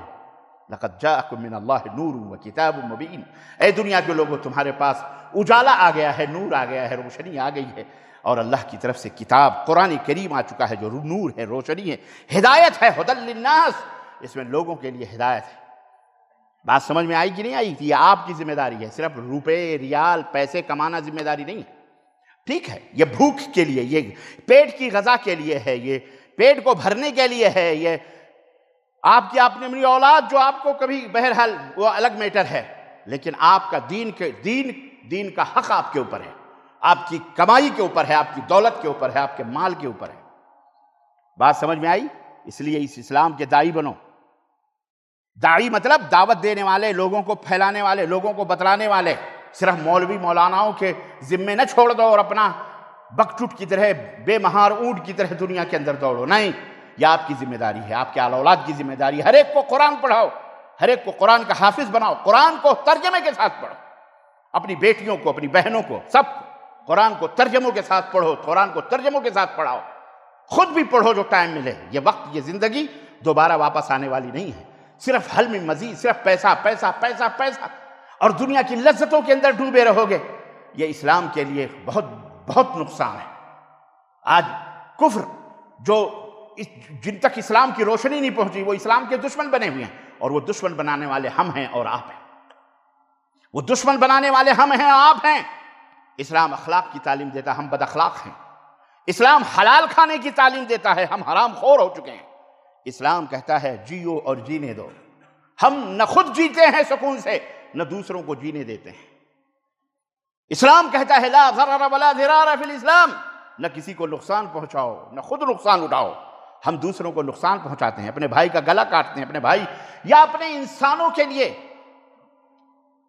لقد جاءکم من اللہ نور وکتاب مبین، اے دنیا کے لوگوں تمہارے پاس اجالا آ گیا ہے، نور آ گیا ہے، روشنی آ گئی ہے، اور اللہ کی طرف سے کتاب قرآن کریم آ چکا ہے جو نور ہے، روشنی ہے، ہدایت ہے، ہدی للناس، اس میں لوگوں کے لیے ہدایت ہے۔ بات سمجھ میں آئی کہ نہیں آئی؟ یہ آپ کی ذمہ داری ہے، صرف روپے ریال پیسے کمانا ذمہ داری نہیں ہے۔ ٹھیک ہے، یہ بھوک کے لیے، یہ پیٹ کی غذا کے لیے ہے، یہ پیٹ کو بھرنے کے لیے ہے، یہ آپ کی اپنی اولاد جو آپ کو کبھی، بہرحال وہ الگ میٹر ہے، لیکن آپ کا دین کا حق آپ کے اوپر ہے، آپ کی کمائی کے اوپر ہے، آپ کی دولت کے اوپر ہے، آپ کے مال کے اوپر ہے۔ بات سمجھ میں آئی؟ اس لیے اس اسلام کے داعی بنو۔ داعی مطلب دعوت دینے والے، لوگوں کو پھیلانے والے، لوگوں کو بتلانے والے۔ صرف مولوی مولاناؤں کے ذمے نہ چھوڑ دو اور اپنا بکچٹ کی طرح، بے مہار اونٹ کی طرح دنیا کے اندر دوڑو، نہیں، یہ آپ کی ذمہ داری ہے، آپ کے آل اولاد کی ذمہ داری ہے۔ ہر ایک کو قرآن پڑھاؤ، ہر ایک کو قرآن کا حافظ بناؤ، قرآن کو ترجمے کے ساتھ پڑھو، اپنی بیٹیوں کو، اپنی بہنوں کو، سب کو قرآن کو ترجموں کے ساتھ پڑھو، قرآن کو ترجموں کے ساتھ پڑھاؤ، خود بھی پڑھو جو ٹائم ملے۔ یہ وقت، یہ زندگی دوبارہ واپس آنے والی نہیں ہے۔ صرف حل میں مزید، صرف پیسہ پیسہ پیسہ پیسہ اور دنیا کی لذتوں کے اندر ڈوبے رہو گے، یہ اسلام کے لیے بہت بہت نقصان ہے۔ آج کفر جو جن تک اسلام کی روشنی نہیں پہنچی، وہ اسلام کے دشمن بنے ہوئے ہیں، اور وہ دشمن بنانے والے ہم ہیں اور آپ ہیں۔ وہ دشمن بنانے والے ہم ہیں، آپ ہیں۔ اسلام اخلاق کی تعلیم دیتا، ہم بد اخلاق ہیں۔ اسلام حلال کھانے کی تعلیم دیتا ہے، ہم حرام خور ہو چکے ہیں۔ اسلام کہتا ہے جیو اور جینے دو، ہم نہ خود جیتے ہیں سکون سے، نہ دوسروں کو جینے دیتے ہیں۔ اسلام کہتا ہے لا ضرر ولا ضرار فی الاسلام، نہ کسی کو نقصان پہنچاؤ، نہ خود نقصان اٹھاؤ۔ ہم دوسروں کو نقصان پہنچاتے ہیں، اپنے بھائی کا گلا کاٹتے ہیں، اپنے بھائی یا اپنے انسانوں کے لیے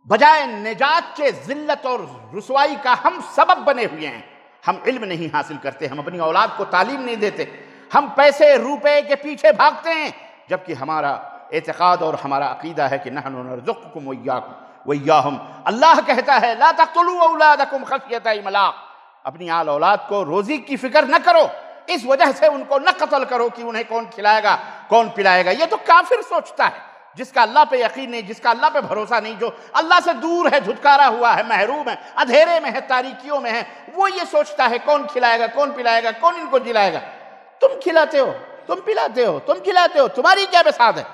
بجائے نجات کے ذلت اور رسوائی کا ہم سبب بنے ہوئے ہیں۔ ہم علم نہیں حاصل کرتے، ہم اپنی اولاد کو تعلیم نہیں دیتے، ہم پیسے روپے کے پیچھے بھاگتے ہیں، جبکہ ہمارا اعتقاد اور ہمارا عقیدہ ہے کہ نحن نرزقکم وإیاکم وإیاہم۔ اللہ کہتا ہے لا تقتلوا اولادکم خشیۃ املاق، اپنی آل اولاد کو روزی کی فکر نہ کرو، اس وجہ سے ان کو نہ قتل کرو کہ انہیں کون کھلائے گا کون پلائے گا۔ یہ تو کافر سوچتا ہے، جس کا اللہ پہ یقین نہیں، جس کا اللہ پہ بھروسہ نہیں، جو اللہ سے دور ہے، دھتکارا ہوا ہے، محروم ہے، اندھیرے میں ہے، تاریکیوں میں ہے، وہ یہ سوچتا ہے کون کھلائے گا کون پلائے گا کون ان کو جلائے گا۔ تم کھلاتے ہو، تم پلاتے ہو، تم کھلاتے ہو، تمہاری کیا بساط ہے؟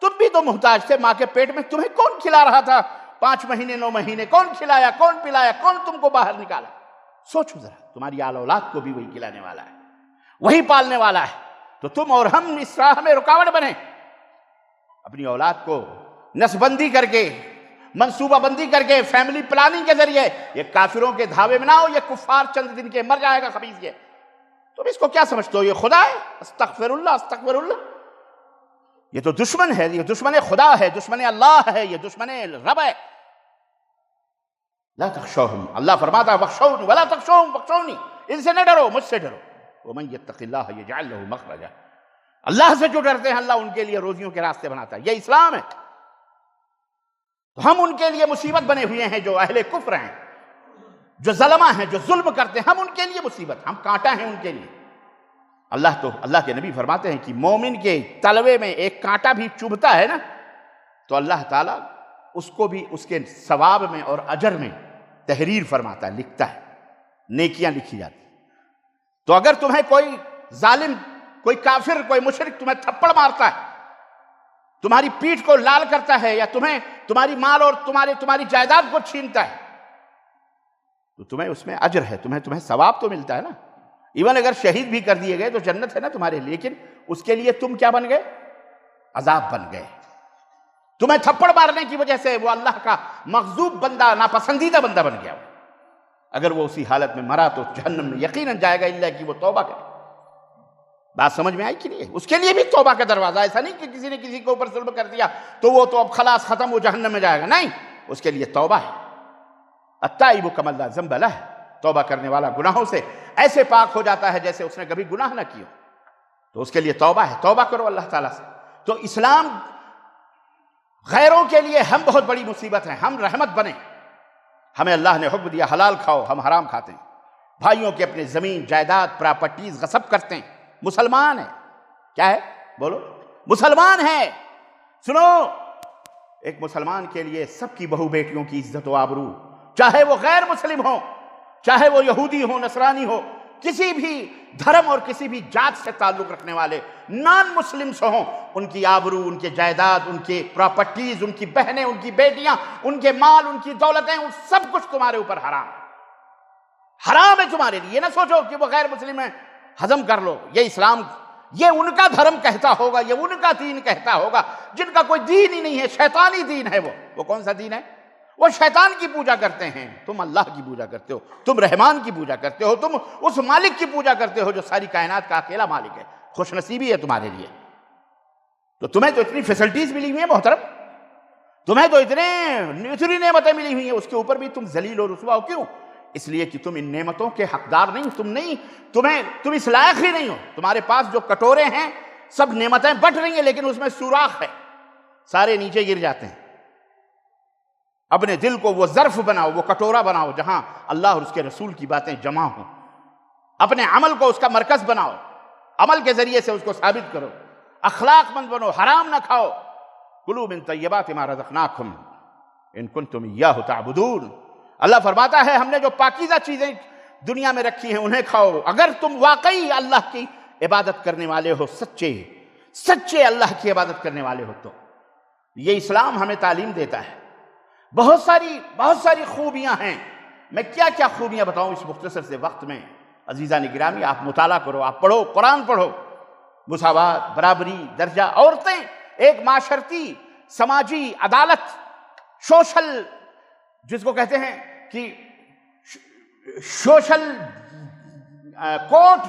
تم بھی تو محتاج تھے ماں کے پیٹ میں، تمہیں کون کھلا رہا تھا 5 مہینے 9 مہینے؟ کون کھلایا کون پلایا کون تم کو باہر نکالا؟ سوچو ذرا، تمہاری آل اولاد کو بھی وہی کھلانے والا ہے، وہی پالنے والا ہے، تو تم اور ہم اس راہ میں رکاوٹ بنے؟ اپنی اولاد کو نسل بندی کر کے، منصوبہ بندی کر کے، فیملی پلاننگ کے ذریعے یہ کافروں کے دھاوے میں نہ ہو، یہ کفار چند دن کے مر جائے گا خبیث یہ، تم اس کو کیا سمجھتے ہو یہ خدا ہے؟ استغفر اللہ استغفر اللہ، یہ تو دشمن ہے، یہ دشمن خدا ہے، دشمن اللہ ہے، یہ دشمن رب ہے۔ لا تخشوہم، اللہ فرماتا ہے بخشونی ولا تخشوہم، بخشونی، ان سے نہ ڈرو، مجھ سے ڈرو۔ ومن یتق اللہ یجعل لہ مخرجا، اللہ سے جو ڈرتے ہیں اللہ ان کے لیے روزیوں کے راستے بناتا ہے، یہ اسلام ہے۔ تو ہم ان کے لیے مصیبت بنے ہوئے ہیں، جو اہل کفر ہیں، جو ظلمہ ہیں، جو ظلم کرتے ہیں، ہم ان کے لیے مصیبت، ہم کانٹا ہیں ان کے لیے۔ اللہ کے نبی فرماتے ہیں کہ مومن کے تلوے میں ایک کانٹا بھی چبھتا ہے نا، تو اللہ تعالیٰ اس کو بھی اس کے ثواب میں اور اجر میں تحریر فرماتا ہے، لکھتا ہے، نیکیاں لکھی جاتی۔ تو اگر تمہیں کوئی ظالم، کوئی کافر، کوئی مشرک تمہیں تھپڑ مارتا ہے، تمہاری پیٹھ کو لال کرتا ہے، یا تمہاری مال اور تمہاری جائیداد کو چھینتا ہے، تو تمہیں اس میں اجر ہے، تمہیں ثواب تو ملتا ہے نا۔ ایون اگر شہید بھی کر دیے گئے تو جنت ہے نا تمہارے لیے، لیکن اس کے لیے تم کیا بن گئے؟ عذاب بن گئے۔ تمہیں تھپڑ مارنے کی وجہ سے وہ اللہ کا مغضوب بندہ، ناپسندیدہ بندہ بن گیا۔ اگر وہ اسی حالت میں مرا تو جہنم میں یقیناً جائے گا، الا کہ وہ توبہ کرے۔ بات سمجھ میں آئی کہ نہیں؟ اس کے لیے بھی توبہ کا دروازہ، ایسا نہیں کہ کسی نے کسی کے اوپر ظلم کر دیا تو وہ تو اب خلاص ختم، وہ جہنم میں جائے گا، نہیں، اس کے لیے توبہ ہے۔ التائب کمن لا ذنب لہ، توبہ کرنے والا گناہوں سے ایسے پاک ہو جاتا ہے جیسے اس نے کبھی گناہ نہ کیا، تو اس کے لیے توبہ ہے، توبہ کرو اللہ تعالیٰ سے۔ تو اسلام غیروں کے لیے ہم بہت بڑی مصیبت ہیں، ہم رحمت بنے۔ ہمیں اللہ نے حکم دیا حلال کھاؤ، ہم حرام کھاتے ہیں، بھائیوں کے اپنے زمین جائیداد پراپرٹیز غصب کرتے ہیں۔ مسلمان ہیں، کیا ہے بولو؟ مسلمان ہیں۔ سنو، ایک مسلمان کے لیے سب کی بہو بیٹیوں کی عزت و آبرو، چاہے وہ غیر مسلم ہوں، چاہے وہ یہودی ہو، نصرانی ہو، کسی بھی دھرم اور کسی بھی ذات سے تعلق رکھنے والے نان مسلمس ہوں، ان کی آبرو، ان کے جائیداد، ان کے پراپرٹیز، ان کی بہنیں، ان کی بیٹیاں، ان کے مال، ان کی دولتیں، ان سب کچھ تمہارے اوپر حرام ہے، حرام ہے تمہارے لیے۔ یہ نہ سوچو کہ وہ غیر مسلم ہیں ہضم کر لو، یہ اسلام، یہ ان کا دھرم کہتا ہوگا، یہ ان کا دین کہتا ہوگا، جن کا کوئی دین ہی نہیں ہے، شیطانی دین ہے وہ کون سا دین ہے؟ وہ شیطان کی پوجا کرتے ہیں، تم اللہ کی پوجا کرتے ہو، تم رحمان کی پوجا کرتے ہو، تم اس مالک کی پوجا کرتے ہو جو ساری کائنات کا اکیلا مالک ہے۔ خوش نصیبی ہے تمہارے لیے۔ تو تمہیں تو اتنی فیسلٹیز ملی ہوئی ہیں محترم، تمہیں تو اتنی نعمتیں ملی ہوئی ہیں، اس کے اوپر بھی تم ذلیل و رسوا ہو، کیوں؟ اس لیے کہ تم ان نعمتوں کے حقدار نہیں، تم اس لائق ہی نہیں ہو۔ تمہارے پاس جو کٹورے ہیں، سب نعمتیں بٹ رہی ہیں، لیکن اس میں سوراخ ہے، سارے نیچے گر جاتے ہیں۔ اپنے دل کو وہ ظرف بناؤ، وہ کٹورا بناؤ جہاں اللہ اور اس کے رسول کی باتیں جمع ہوں۔ اپنے عمل کو اس کا مرکز بناؤ، عمل کے ذریعے سے اس کو ثابت کرو، اخلاق مند بنو، حرام نہ کھاؤ۔ کلوا من طیبات ما رزقناکم ان کنتم ایاہ تعبدون۔ اللہ فرماتا ہے ہم نے جو پاکیزہ چیزیں دنیا میں رکھی ہیں انہیں کھاؤ، اگر تم واقعی اللہ کی عبادت کرنے والے ہو، سچے اللہ کی عبادت کرنے والے ہو۔ تو یہ اسلام ہمیں تعلیم دیتا ہے، بہت ساری خوبیاں ہیں۔ میں کیا خوبیاں بتاؤں اس مختصر سے وقت میں؟ عزیزان گرامی، آپ مطالعہ کرو، آپ پڑھو، قرآن پڑھو۔ مساوات، برابری، درجہ، عورتیں ایک معاشرتی، سماجی عدالت، سوشل، جس کو کہتے ہیں کہ سوشل کوڈ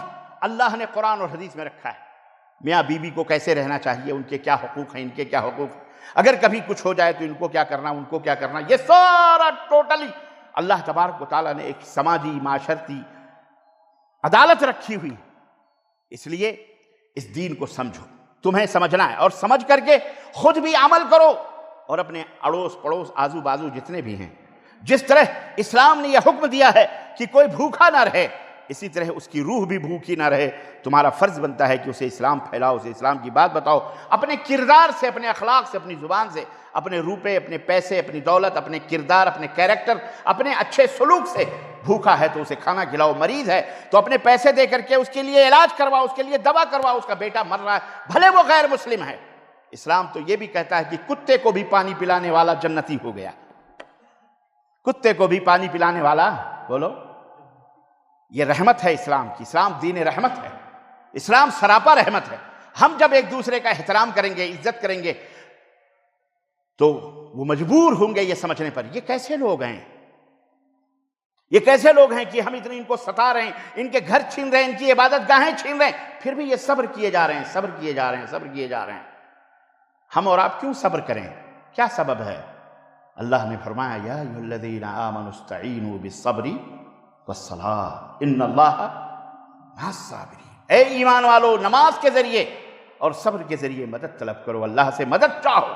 اللہ نے قرآن اور حدیث میں رکھا ہے۔ میاں بیوی کو کیسے رہنا چاہیے، ان کے کیا حقوق ہیں، ان کے کیا حقوق ہیں، اگر کبھی کچھ ہو جائے تو ان کو کیا کرنا، ان کو کیا کرنا، یہ سارا ٹوٹلی اللہ تبارک و تعالیٰ نے ایک سماجی معاشرتی عدالت رکھی ہوئی. اس لیے اس دین کو سمجھو، تمہیں سمجھنا ہے، اور سمجھ کر کے خود بھی عمل کرو، اور اپنے اڑوس پڑوس آزو بازو جتنے بھی ہیں، جس طرح اسلام نے یہ حکم دیا ہے کہ کوئی بھوکا نہ رہے، اسی طرح اس کی روح بھی بھوکی نہ رہے. تمہارا فرض بنتا ہے کہ اسے اسلام پھیلاؤ، اسے اسلام کی بات بتاؤ، اپنے کردار سے، اپنے اخلاق سے، اپنی زبان سے، اپنے روپے، اپنے پیسے، اپنی دولت، اپنے کردار، اپنے کیریکٹر، اپنے اچھے سلوک سے. بھوکا ہے تو اسے کھانا کھلاؤ، مریض ہے تو اپنے پیسے دے کر کے اس کے لیے علاج کرواؤ، اس کے لیے دوا کرواؤ. اس کا بیٹا مر رہا ہے بھلے وہ غیر مسلم ہے، اسلام تو یہ بھی کہتا ہے کہ کتے کو بھی پانی پلانے والا جنتی ہو گیا. کتے کو بھی پانی پلانے والا، بولو، یہ رحمت ہے اسلام کی. اسلام دین رحمت ہے، اسلام سراپا رحمت ہے. ہم جب ایک دوسرے کا احترام کریں گے، عزت کریں گے، تو وہ مجبور ہوں گے یہ سمجھنے پر یہ کیسے لوگ ہیں، یہ کیسے لوگ ہیں کہ ہم اتنے ان کو ستا رہے ہیں، ان کے گھر چھین رہے ہیں، ان کی عبادت گاہیں چھین رہے ہیں، پھر بھی یہ صبر کیے جا رہے ہیں، صبر کیے جا رہے ہیں، صبر کیے جا رہے ہیں. ہم اور آپ کیوں صبر کریں؟ کیا سبب ہے؟ اللہ نے فرمایا یا ایھا الذین آمنوا استعینوا بالصبر والصلاۃ ان اللہ مع الصابرین. اے ایمان والو، نماز کے ذریعے اور صبر کے ذریعے مدد طلب کرو، اللہ سے مدد چاہو.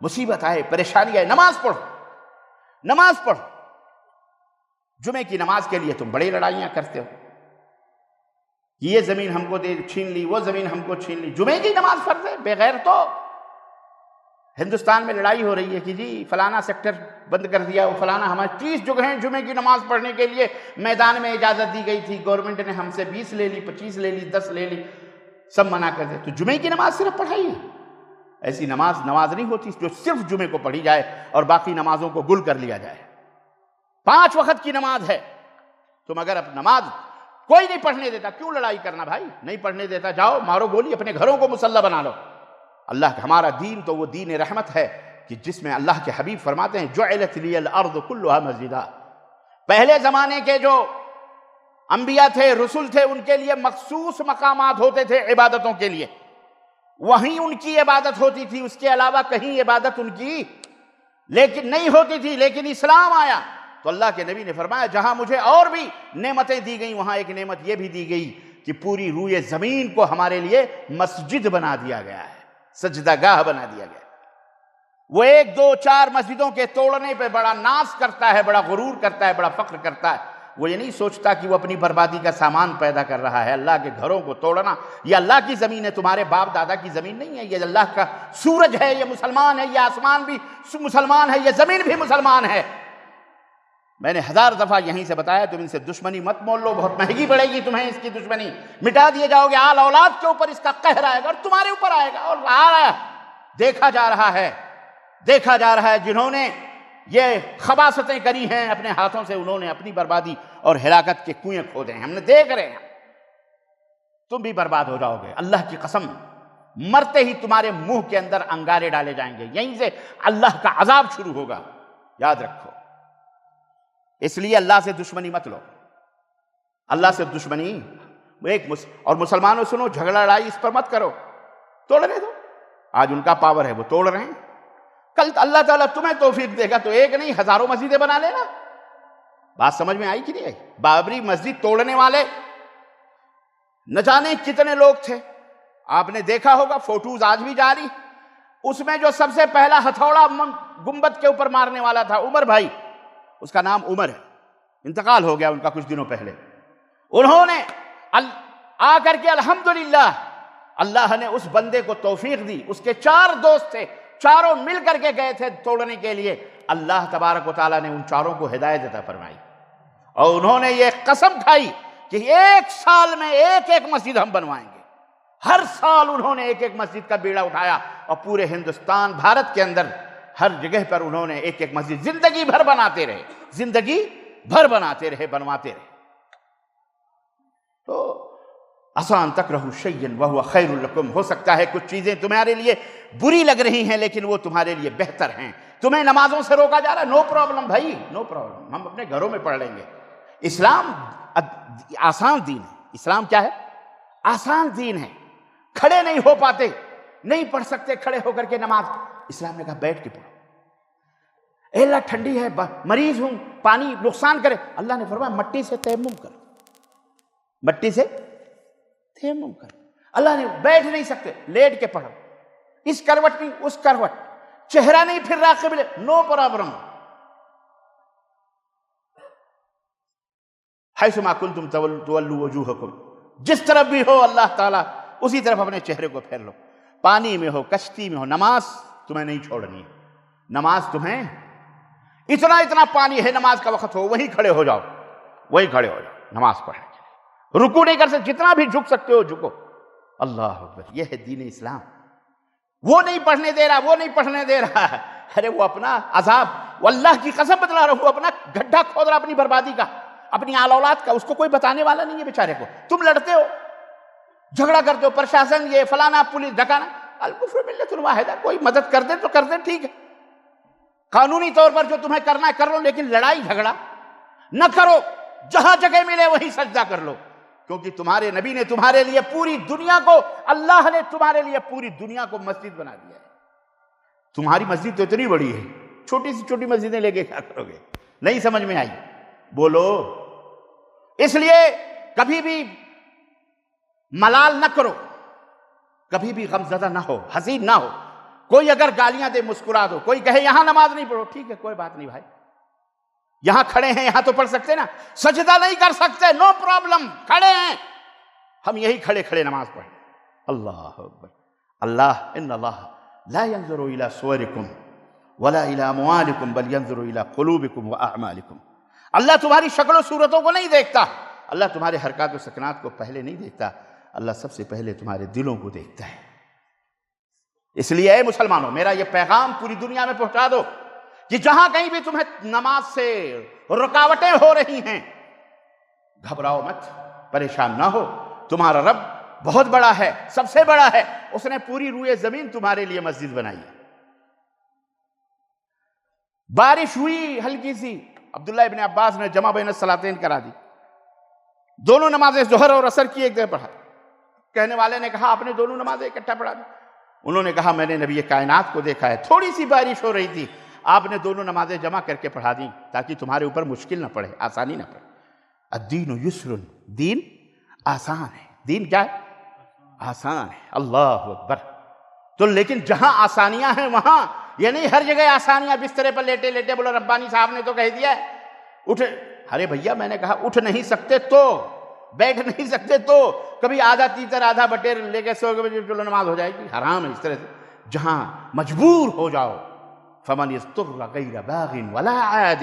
مصیبت آئے، پریشانی آئے، نماز پڑھو، نماز پڑھو. جمعے کی نماز کے لیے تم بڑی لڑائیاں کرتے ہو، یہ زمین ہم کو چھین لی، وہ زمین ہم کو چھین لی. جمعے کی نماز فرض ہے، بغیر تو ہندوستان میں لڑائی ہو رہی ہے کہ جی فلانا سیکٹر بند کر دیا، وہ فلانا. ہمارے 30 جگہیں جمعے کی نماز پڑھنے کے لیے میدان میں اجازت دی گئی تھی، گورنمنٹ نے ہم سے 20 لے لی، 25 لے لی، 10 لے لی، سب منع کر دے. تو جمعے کی نماز صرف پڑھائی ہے؟ ایسی نماز نہیں ہوتی جو صرف جمعے کو پڑھی جائے اور باقی نمازوں کو گل کر لیا جائے. 5 وقت کی نماز ہے. تم اگر اب نماز کوئی نہیں پڑھنے دیتا، کیوں لڑائی کرنا بھائی؟ نہیں پڑھنے دیتا، جاؤ مارو گولی، اپنے گھروں کو مسلح بنا لو. اللہ کا ہمارا دین تو وہ دین رحمت ہے کہ جس میں اللہ کے حبیب فرماتے ہیں جعلت لی الارض کلھا مسجدا. پہلے زمانے کے جو انبیاء تھے، رسول تھے، ان کے لیے مخصوص مقامات ہوتے تھے عبادتوں کے لیے، وہیں ان کی عبادت ہوتی تھی، اس کے علاوہ کہیں عبادت ان کی لیکن نہیں ہوتی تھی. لیکن اسلام آیا تو اللہ کے نبی نے فرمایا جہاں مجھے اور بھی نعمتیں دی گئیں، وہاں ایک نعمت یہ بھی دی گئی کہ پوری روئے زمین کو ہمارے لیے مسجد بنا دیا گیا ہے، سجدہ گاہ بنا دیا گیا. وہ 1 2 4 مسجدوں کے توڑنے پہ بڑا ناز کرتا ہے، بڑا غرور کرتا ہے، بڑا فخر کرتا ہے. وہ یہ نہیں سوچتا کہ وہ اپنی بربادی کا سامان پیدا کر رہا ہے. اللہ کے گھروں کو توڑنا یہ اللہ کی زمین ہے، تمہارے باپ دادا کی زمین نہیں ہے. یہ اللہ کا سورج ہے، یہ مسلمان ہے، یہ آسمان بھی مسلمان ہے، یہ زمین بھی مسلمان ہے. میں نے 1000 دفعہ یہیں سے بتایا تم ان سے دشمنی مت مول لو، بہت مہنگی پڑے گی تمہیں اس کی دشمنی. مٹا دیے جاؤ گے، آل اولاد کے اوپر اس کا قہر آئے گا اور تمہارے اوپر آئے گا. اور دیکھا جا رہا ہے جنہوں نے یہ خباثتیں کری ہیں اپنے ہاتھوں سے، انہوں نے اپنی بربادی اور ہلاکت کے کنویں کھودے ہیں. ہم نے دیکھ رہے ہیں. تم بھی برباد ہو جاؤ گے، اللہ کی قسم. مرتے ہی تمہارے منہ کے اندر انگارے ڈالے جائیں گے، یہیں سے اللہ کا عذاب شروع ہوگا، یاد رکھو. اس لیے اللہ سے دشمنی مت لو، اللہ سے دشمنی. اور مسلمانوں سنو، جھگڑا لڑائی اس پر مت کرو، توڑنے دو. آج ان کا پاور ہے، وہ توڑ رہے ہیں. کل اللہ تعالیٰ تمہیں توفیق دے گا تو ایک نہیں ہزاروں مسجدیں بنا لینا. بات سمجھ میں آئی کہ نہیں آئی؟ بابری مسجد توڑنے والے نہ جانے کتنے لوگ تھے. آپ نے دیکھا ہوگا، فوٹوز آج بھی جاری. اس میں جو سب سے پہلا ہتھوڑا گنبد کے اوپر مارنے والا تھا عمر بھائی، اس کا نام عمر ہے، انتقال ہو گیا ان کا کچھ دنوں پہلے. انہوں نے آ کر کے الحمدللہ اللہ نے اس بندے کو توفیق دی. اس کے 4 دوست تھے، چاروں مل کر کے گئے تھے توڑنے کے لیے. اللہ تبارک و تعالیٰ نے ان چاروں کو ہدایت عطا فرمائی اور انہوں نے یہ قسم کھائی کہ 1 سال میں ایک مسجد ہم بنوائیں گے. ہر سال انہوں نے ایک مسجد کا بیڑا اٹھایا اور پورے ہندوستان بھارت کے اندر ہر جگہ پر انہوں نے ایک مسجد زندگی بھر بناتے رہے، زندگی بھر بناتے رہے، بنواتے رہے. تو آسان تکرہوا شیئا وہو خیر لکم. ہو سکتا ہے کچھ چیزیں تمہارے لیے بری لگ رہی ہیں لیکن وہ تمہارے لیے بہتر ہیں. تمہیں نمازوں سے روکا جا رہا ہے، نو پرابلم بھائی، نو پرابلم، ہم اپنے گھروں میں پڑھ لیں گے. اسلام آسان دین ہے. اسلام کیا ہے؟ آسان دین ہے. کھڑے نہیں ہو پاتے، نہیں پڑھ سکتے کھڑے ہو کر کے نماز، اسلام نے کہا بیٹھ کے پڑھو۔ اے اللہ ٹھنڈی ہے، مریض ہوں، پانی نقصان کرے، اللہ نے فرمایا مٹی سے تیمم کرو، مٹی سے تیمم کرو۔ اللہ نے بیٹھ نہیں سکتے لیٹ کے پڑھو، اس کروٹ نہیں اس کروٹ، چہرہ نہیں پھر رہا قبلے، نو پرابلم، حیث ما کنتم تولوا وجوہکم، جس طرف بھی ہو اللہ تعالیٰ اسی طرف اپنے چہرے کو پھیر لو، پانی میں ہو کشتی میں ہو، نماز تمہیں نہیں چھوڑنی ہے، نماز تمہیں اتنا پانی ہے، نماز کا وقت ہو وہیں کھڑے ہو جاؤ، وہیں کھڑے ہو جاؤ نماز پڑھنے کے لیے، رکوع نہیں کر سکتے جتنا بھی جھک سکتے ہو جھکو۔ اللہ اکبر، یہ ہے دین اسلام۔ وہ نہیں پڑھنے دے رہا، وہ نہیں پڑھنے دے رہا ہے، ارے وہ اپنا عذاب، وہ اللہ کی قسم بتلا رہا ہوں، اپنا گڈھا کھود رہا اپنی بربادی کا، اپنی آل اولاد کا، اس کو کوئی بتانے والا نہیں ہے بیچارے کو۔ تم لڑتے ہو، جھگڑا کرتے ہو، پرشاسن یہ فلانا پولیس ڈھکانا، الکفر ملت الواحدہ، کوئی مدد کر دے تو کر دے، ٹھیک ہے، قانونی طور پر جو تمہیں کرنا ہے کر لو، لیکن لڑائی جھگڑا نہ کرو، جہاں جگہ ملے وہیں سجدہ کر لو، کیونکہ تمہارے نبی نے تمہارے لیے پوری دنیا کو، اللہ نے تمہارے لیے پوری دنیا کو مسجد بنا دیا ہے۔ تمہاری مسجد تو اتنی بڑی ہے، چھوٹی سی چھوٹی مسجدیں لے کے کیا کرو گے؟ نہیں سمجھ میں آئی؟ بولو۔ اس لیے کبھی بھی ملال نہ کرو، کبھی بھی غمزدہ نہ ہو، حزین نہ ہو۔ کوئی اگر گالیاں دے مسکرا دو، کوئی کہے یہاں نماز نہیں پڑھو، ٹھیک ہے کوئی بات نہیں بھائی، یہاں کھڑے ہیں یہاں تو پڑھ سکتے نا، سجدہ نہیں کر سکتے نو پرابلم، کھڑے ہیں ہم یہی کھڑے کھڑے نماز پڑھیں۔ اللہ اکبر۔ اللہ ان اللہ لا ينظر الى صورکم ولا الى اموالکم بل ينظر الى قلوبکم واعمالکم۔ اللہ تمہاری شکل و صورتوں کو نہیں دیکھتا، اللہ تمہارے حرکات و سکنات کو پہلے نہیں دیکھتا، اللہ سب سے پہلے تمہارے دلوں کو دیکھتا ہے۔ اس لیے اے مسلمانوں، میرا یہ پیغام پوری دنیا میں پہنچا دو کہ جہاں کہیں بھی تمہیں نماز سے رکاوٹیں ہو رہی ہیں، گھبراؤ مت، پریشان نہ ہو، تمہارا رب بہت بڑا ہے، سب سے بڑا ہے، اس نے پوری روئے زمین تمہارے لیے مسجد بنائی ہے۔ بارش ہوئی ہلکی سی، عبداللہ ابن عباس نے جمع بین الصلاتین کرا دی، دونوں نمازیں ظہر اور عصر کی ایک جگہ پڑھا۔ کہنے والے نے کہا آپ نے دونوں نمازیں اکٹھا پڑھا دی؟ انہوں نے کہا میں نے نبی کائنات کو دیکھا ہے، تھوڑی سی بارش ہو رہی تھی، آپ نے دونوں نمازیں جمع کر کے پڑھا دیں تاکہ تمہارے اوپر مشکل نہ پڑے، آسانی نہ پڑے۔ الدین یسر، دین آسان ہے، دین کیا ہے؟ آسان ہے۔ اللہ اکبر۔ تو لیکن جہاں آسانیاں ہیں وہاں، یعنی ہر جگہ آسانیاں، بسترے پر لیٹے لیٹے بولو ربانی صاحب نے تو کہہ دیا ہے اٹھ، ارے بھیا میں نے کہا اٹھ نہیں سکتے تو، بیٹھ نہیں سکتے تو، کبھی آدھا تیتر آدھا بٹیر لے کے سو کے چلو نماز ہو جائے گی، حرام ہے اس طرح سے۔ جہاں مجبور ہو جاؤ، فمن اضطر غیر باغ ولا عاد،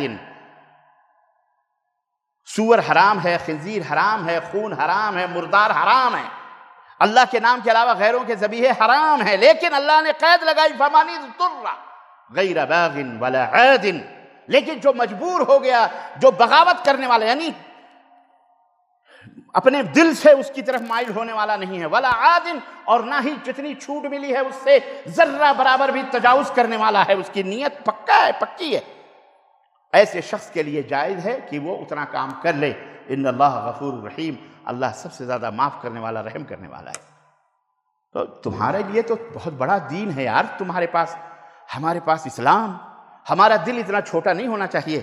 سور حرام ہے، خنزیر حرام ہے، خون حرام ہے، مردار حرام ہے، اللہ کے نام کے علاوہ غیروں کے ذبیحے حرام ہے، لیکن اللہ نے قید لگائی فمن اضطر غیر باغ ولا عاد، لیکن جو مجبور ہو گیا، جو بغاوت کرنے والا، یعنی اپنے دل سے اس کی طرف مائل ہونے والا نہیں ہے، ولا عاد، اور نہ ہی جتنی چھوٹ ملی ہے اس سے ذرہ برابر بھی تجاوز کرنے والا ہے، اس کی نیت پکا ہے، پکی ہے، ایسے شخص کے لیے جائز ہے کہ وہ اتنا کام کر لے۔ ان اللہ غفور رحیم، اللہ سب سے زیادہ معاف کرنے والا، رحم کرنے والا ہے۔ تو تمہارے لیے تو بہت بڑا دین ہے یار تمہارے پاس، ہمارے پاس اسلام۔ ہمارا دل اتنا چھوٹا نہیں ہونا چاہیے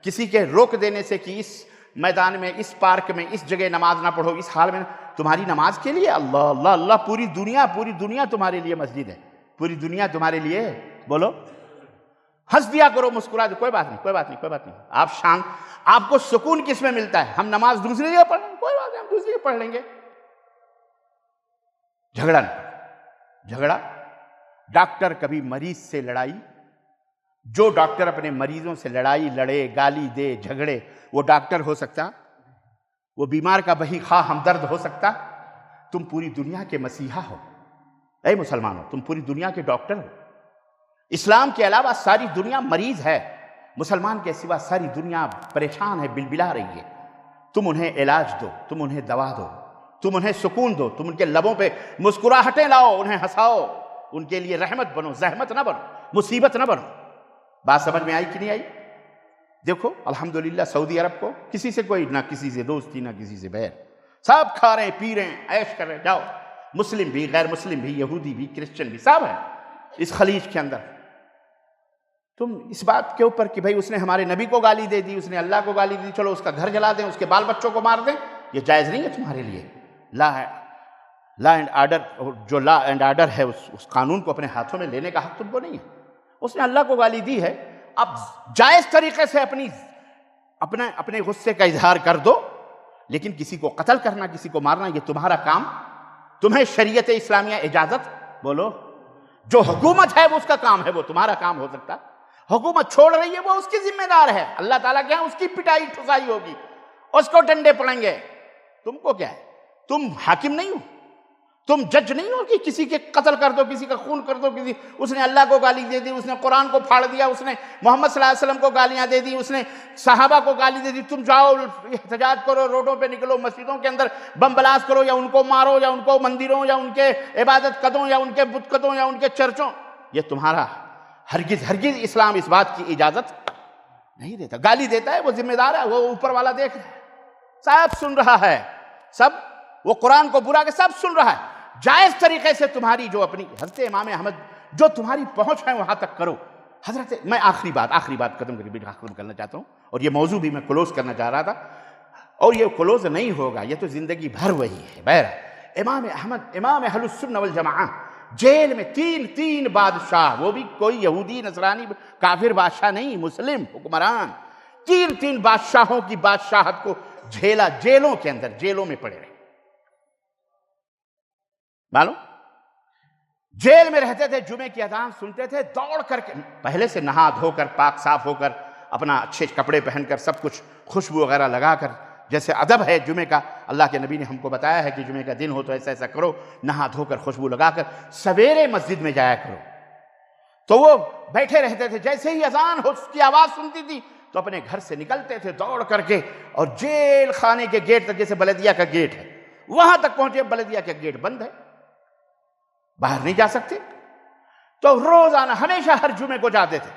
کسی کے روک دینے سے کہ اس میدان میں، اس پارک میں، اس جگہ نماز نہ پڑھو، اس حال میں تمہاری نماز کے لیے اللہ اللہ اللہ، پوری دنیا تمہارے لیے مسجد ہے، پوری دنیا تمہارے لیے، بولو ہنس دیا کرو، مسکرا دو، کوئی بات نہیں، کوئی بات نہیں، کوئی بات نہیں، آپ شان، آپ کو سکون کس میں ملتا ہے؟ ہم نماز دوسری جگہ پڑھ لیں گے، کوئی بات نہیں، ہم دوسری جگہ پڑھ لیں گے۔ جھگڑا نہیں، جھگڑا، ڈاکٹر کبھی مریض سے لڑائی، جو ڈاکٹر اپنے مریضوں سے لڑائی لڑے، گالی دے، جھگڑے، وہ ڈاکٹر ہو سکتا؟ وہ بیمار کا بہی خواہ ہمدرد ہو سکتا؟ تم پوری دنیا کے مسیحا ہو، اے مسلمانوں، تم پوری دنیا کے ڈاکٹر ہو۔ اسلام کے علاوہ ساری دنیا مریض ہے، مسلمان کے سوا ساری دنیا پریشان ہے، بلبلا رہی ہے۔ تم انہیں علاج دو، تم انہیں دوا دو، تم انہیں سکون دو، تم ان کے لبوں پہ مسکراہٹیں لاؤ، انہیں ہنساؤ، ان کے لیے رحمت بنو، زحمت نہ بنو، مصیبت نہ بنو۔ بات سمجھ میں آئی کہ نہیں آئی؟ دیکھو الحمدللہ سعودی عرب کو کسی سے کوئی، نہ کسی سے دوستی، نہ کسی سے بیر، سب کھا رہے ہیں، پی رہے ہیں، عیش کر رہے ہیں، جاؤ مسلم بھی، غیر مسلم بھی، یہودی بھی، کرسچن بھی، سب ہیں اس خلیج کے اندر. تم اس بات کے اوپر کہ بھائی اس نے ہمارے نبی کو گالی دے دی، اس نے اللہ کو گالی دی، چلو اس کا گھر جلا دیں، اس کے بال بچوں کو مار دیں، یہ جائز نہیں ہے تمہارے لیے. لا اینڈ آرڈر، جو لا اینڈ آرڈر ہے اس قانون کو اپنے ہاتھوں میں لینے کا حق تم کو نہیں ہے. اس نے اللہ کو گالی دی ہے، اب جائز طریقے سے اپنے غصے کا اظہار کر دو، لیکن کسی کو قتل کرنا، کسی کو مارنا، یہ تمہارا کام، تمہیں شریعت اسلامیہ اجازت بولو. جو حکومت ہے وہ اس کا کام ہے، وہ تمہارا کام ہو سکتا. حکومت چھوڑ رہی ہے وہ اس کی ذمہ دار ہے، اللہ تعالیٰ کیا ہے اس کی پٹائی ٹھسائی ہوگی، اس کو ڈنڈے پڑیں گے. تم کو کیا ہے؟ تم حاکم نہیں ہو، تم جج نہیں ہو کہ کسی کے قتل کر دو، کسی کا خون کر دو. اس نے اللہ کو گالی دے دی، اس نے قرآن کو پھاڑ دیا، اس نے محمد صلی اللہ علیہ وسلم کو گالیاں دے دی، اس نے صحابہ کو گالی دے دی. تم جاؤ احتجاج کرو، روڈوں پہ نکلو، مسجدوں کے اندر بم بلاس کرو، یا ان کو مارو، یا ان کو مندروں یا ان کے عبادت قدوں یا ان کے بت قدوں یا ان کے چرچوں. یہ تمہارا ہرگز اسلام اس بات کی اجازت نہیں دیتا. گالی دیتا ہے وہ ذمہ دار ہے، وہ اوپر والا دیکھ رہا ہے، سب سن رہا ہے، سب وہ قرآن کو برا کے سب سن رہا ہے. جائز طریقے سے تمہاری جو اپنی حضرت امام احمد جو تمہاری پہنچ ہے وہاں تک کرو. میں آخری بات ختم کرنا چاہتا ہوں، اور یہ موضوع بھی میں کلوز کرنا چاہ رہا تھا، اور یہ کلوز نہیں ہوگا، یہ تو زندگی بھر وہی ہے. بہرحال امام احمد، امام اہل السنہ والجماعہ، جیل میں تین بادشاہ، وہ بھی کوئی یہودی نصرانی کافر بادشاہ نہیں، مسلم حکمران، تین بادشاہوں کی بادشاہت کو جھیلا، جیلوں کے اندر، جیلوں میں پڑے رہے. معلوم جیل میں رہتے تھے، جمعے کی اذان سنتے تھے، دوڑ کر کے پہلے سے نہا دھو کر پاک صاف ہو کر اپنا اچھے کپڑے پہن کر سب کچھ خوشبو وغیرہ لگا کر، جیسے ادب ہے جمعے کا، اللہ کے نبی نے ہم کو بتایا ہے کہ جمعے کا دن ہو تو ایسا کرو، نہا دھو کر خوشبو لگا کر سویرے مسجد میں جایا کرو. تو وہ بیٹھے رہتے تھے، جیسے ہی اذان ہو کی آواز سنتی تھی تو اپنے گھر سے نکلتے تھے دوڑ کر کے، اور جیل خانے کے گیٹ تک، جیسے بلدیہ کا گیٹ ہے وہاں تک پہنچے. بلدیہ کا گیٹ بند ہے، باہر نہیں جا سکتے، تو روزانہ ہمیشہ ہر جمعے کو جاتے تھے.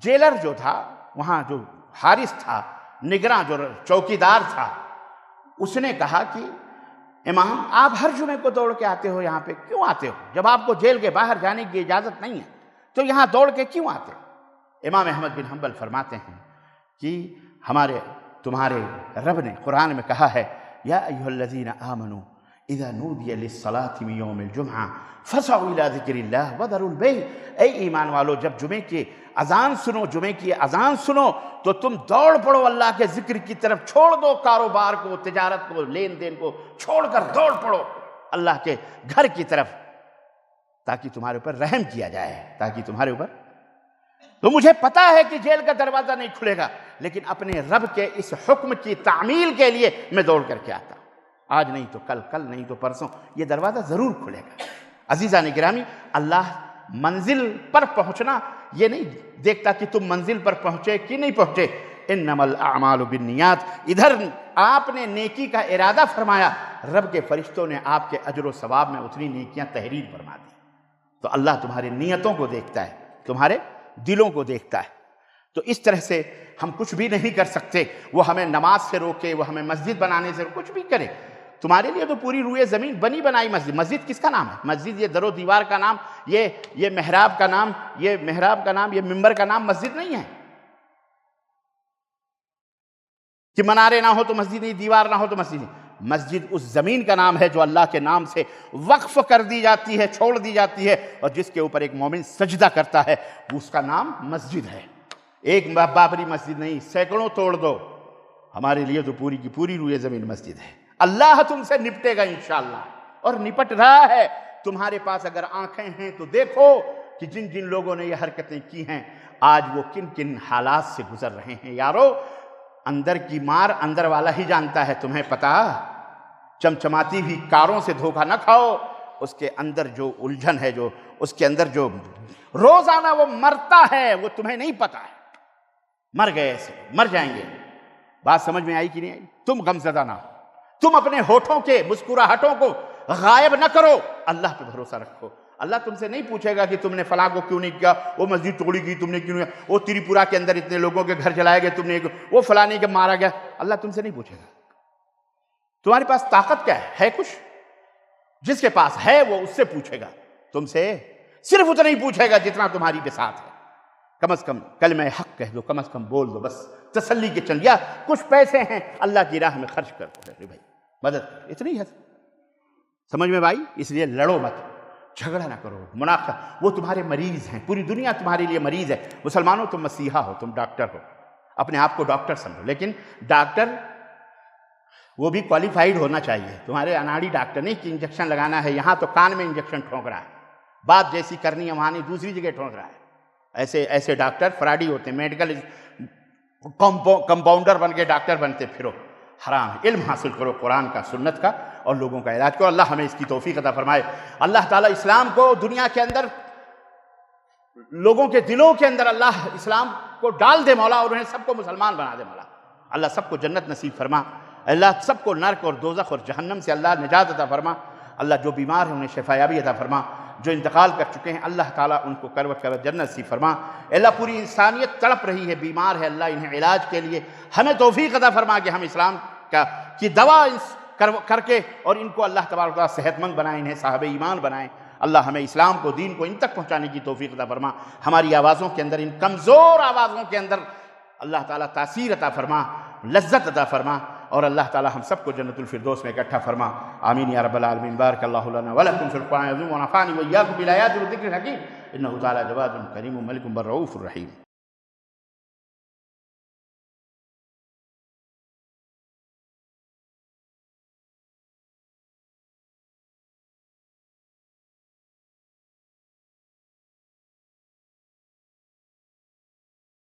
جیلر جو تھا وہاں، جو حارس تھا، نگراں جو چوکیدار تھا، اس نے کہا کہ امام آپ ہر جمعے کو دوڑ کے آتے ہو، یہاں پہ کیوں آتے ہو؟ جب آپ کو جیل کے باہر جانے کی اجازت نہیں ہے تو یہاں دوڑ کے کیوں آتے ہو؟ امام احمد بن حنبل فرماتے ہیں کہ تمہارے رب نے قرآن میں کہا ہے، یا ایھا الذین آمنوا اذا نودی للصلاۃ من یوم الجمعہ فسعوا الی ذکر اللہ وذروا البیع. اے ایمان والو، جب جمعے کی اذان سنو تو تم دوڑ پڑو اللہ کے ذکر کی طرف، چھوڑ دو کاروبار کو، تجارت کو، لین دین کو چھوڑ کر دوڑ پڑو اللہ کے گھر کی طرف، تاکہ تمہارے اوپر رحم کیا جائے، تاکہ تمہارے اوپر. تو مجھے پتا ہے کہ جیل کا دروازہ نہیں کھلے گا، لیکن اپنے رب کے اس حکم کی تعمیل کے لیے میں دوڑ کر کے آتا ہوں. آج نہیں تو کل نہیں تو پرسوں یہ دروازہ ضرور کھلے گا. عزیزان گرامی، اللہ منزل پر پہنچنا یہ نہیں دیکھتا کہ تم منزل پر پہنچے کہ نہیں پہنچے. انما الاعمال بالنیات، ادھر آپ نے نیکی کا ارادہ فرمایا، رب کے فرشتوں نے آپ کے اجر و ثواب میں اتنی نیکیاں تحریر فرما دی. تو اللہ تمہارے نیتوں کو دیکھتا ہے، تمہارے دلوں کو دیکھتا ہے. تو اس طرح سے ہم کچھ بھی نہیں کر سکتے. وہ ہمیں نماز سے روکے، وہ ہمیں مسجد بنانے سے، کچھ بھی کرے. تمہارے لیے تو پوری روئے زمین بنی بنائی مسجد کس کا نام ہے؟ مسجد یہ در و دیوار کا نام، یہ محراب کا نام، یہ ممبر کا نام مسجد نہیں ہے کہ منارے نہ ہو تو مسجد نہیں، دیوار نہ ہو تو مسجد نہیں. مسجد اس زمین کا نام ہے جو اللہ کے نام سے وقف کر دی جاتی ہے، چھوڑ دی جاتی ہے، اور جس کے اوپر ایک مومن سجدہ کرتا ہے اس کا نام مسجد ہے. ایک بابری مسجد نہیں، سینکڑوں توڑ دو، ہمارے لیے تو پوری کی پوری روئے زمین مسجد ہے. اللہ تم سے نپٹے گا انشاءاللہ، اور نپٹ رہا ہے. تمہارے پاس اگر آنکھیں ہیں تو دیکھو کہ جن لوگوں نے یہ حرکتیں کی ہیں آج وہ کن حالات سے گزر رہے ہیں. یارو، اندر کی مار اندر والا ہی جانتا ہے. تمہیں پتا، چمچماتی ہوئی کاروں سے دھوکہ نہ کھاؤ. اس کے اندر جو الجھن ہے، جو اس کے اندر جو روزانہ وہ مرتا ہے، وہ تمہیں نہیں پتا ہے. مر گئے، ایسے مر جائیں گے. بات سمجھ میں آئی کہ نہیں آئی؟ تم غمزدہ نہ ہو، تم اپنے ہونٹوں کے مسکراہٹوں کو غائب نہ کرو، اللہ پہ بھروسہ رکھو. اللہ تم سے نہیں پوچھے گا کہ تم نے فلاں کو کیوں نہیں کیا، وہ مسجد توڑی گئی تم نے کیوں نہیں کیا، وہ تریپورہ کے اندر اتنے لوگوں کے گھر جلائے گئے تم نے، وہ فلانے کے مارا گیا. اللہ تم سے نہیں پوچھے گا. تمہارے پاس طاقت کیا ہے کچھ؟ جس کے پاس ہے وہ اس سے پوچھے گا، تم سے صرف اتنا ہی پوچھے گا جتنا تمہاری بساط ہے۔ کم از کم کلمہ حق کہہ دو، کم از کم بول دو، بس تسلی کے چل یا کچھ پیسے ہیں اللہ کی راہ میں خرچ کر دو بھائی، مدد، اتنی ہے سمجھ میں بھائی۔ اس لیے لڑو مت، جھگڑا نہ کرو، مناقشہ، وہ تمہارے مریض ہیں، پوری دنیا تمہارے لیے مریض ہے۔ مسلمانوں تم مسیحا ہو، تم ڈاکٹر ہو، اپنے آپ کو ڈاکٹر سمجھو، لیکن ڈاکٹر وہ بھی کوالیفائیڈ ہونا چاہیے۔ تمہارے اناڑی ڈاکٹر نہیں کہ انجیکشن لگانا ہے، یہاں تو کان میں انجیکشن ٹھونک رہا ہے، بات جیسی کرنی ہے وہاں نہیں دوسری جگہ ٹھونک رہا ہے۔ ایسے ڈاکٹر فراڈی ہوتے ہیں، میڈیکل کمپاؤنڈر بن کے ڈاکٹر بنتے پھرو، حرام ہے۔ علم حاصل کرو قرآن کا، سنت کا، اور لوگوں کا علاج کرو۔ اللہ ہمیں اس کی توفیق عطا فرمائے۔ اللہ تعالیٰ اسلام کو دنیا کے اندر، لوگوں کے دلوں کے اندر اللہ اسلام کو ڈال دے مولا، اور انہیں سب کو مسلمان بنا دے مولا۔ اللہ سب کو جنت نصیب فرما، اللہ سب کو نرک اور دوزخ اور جہنم سے اللہ نجات عطا فرما۔ اللہ جو بیمار ہیں انہیں شفا یابی عطا فرما، جو انتقال کر چکے ہیں اللہ تعالیٰ ان کو کروٹ کروٹ جنت نصیب فرما۔ اللہ پوری انسانیت تڑپ رہی ہے، بیمار ہے، اللہ انہیں علاج کے لیے ہمیں توفیق عطا فرما کہ ہم اسلام کی دوا کر کے اور ان کو اللہ تبارک و تعالیٰ صحت مند بنائیں، انہیں صاحب ایمان بنائیں۔ اللہ ہمیں اسلام کو، دین کو ان تک پہنچانے کی توفیق عطا فرما۔ ہماری آوازوں کے اندر، ان کمزور آوازوں کے اندر اللہ تعالیٰ تاثیر عطا فرما، لذت عطا فرما، اور اللہ تعالیٰ ہم سب کو جنت الفردوس میں اکٹھا فرما۔ آمین یا رب العالمین۔ بارک اللہ لنا ولکم فی القرآن العظیم ونفعنی وإیاکم بالآیات والذکر الحکیم، انہ تعالیٰ جواد کریم ملک بر رؤوف الرحیم۔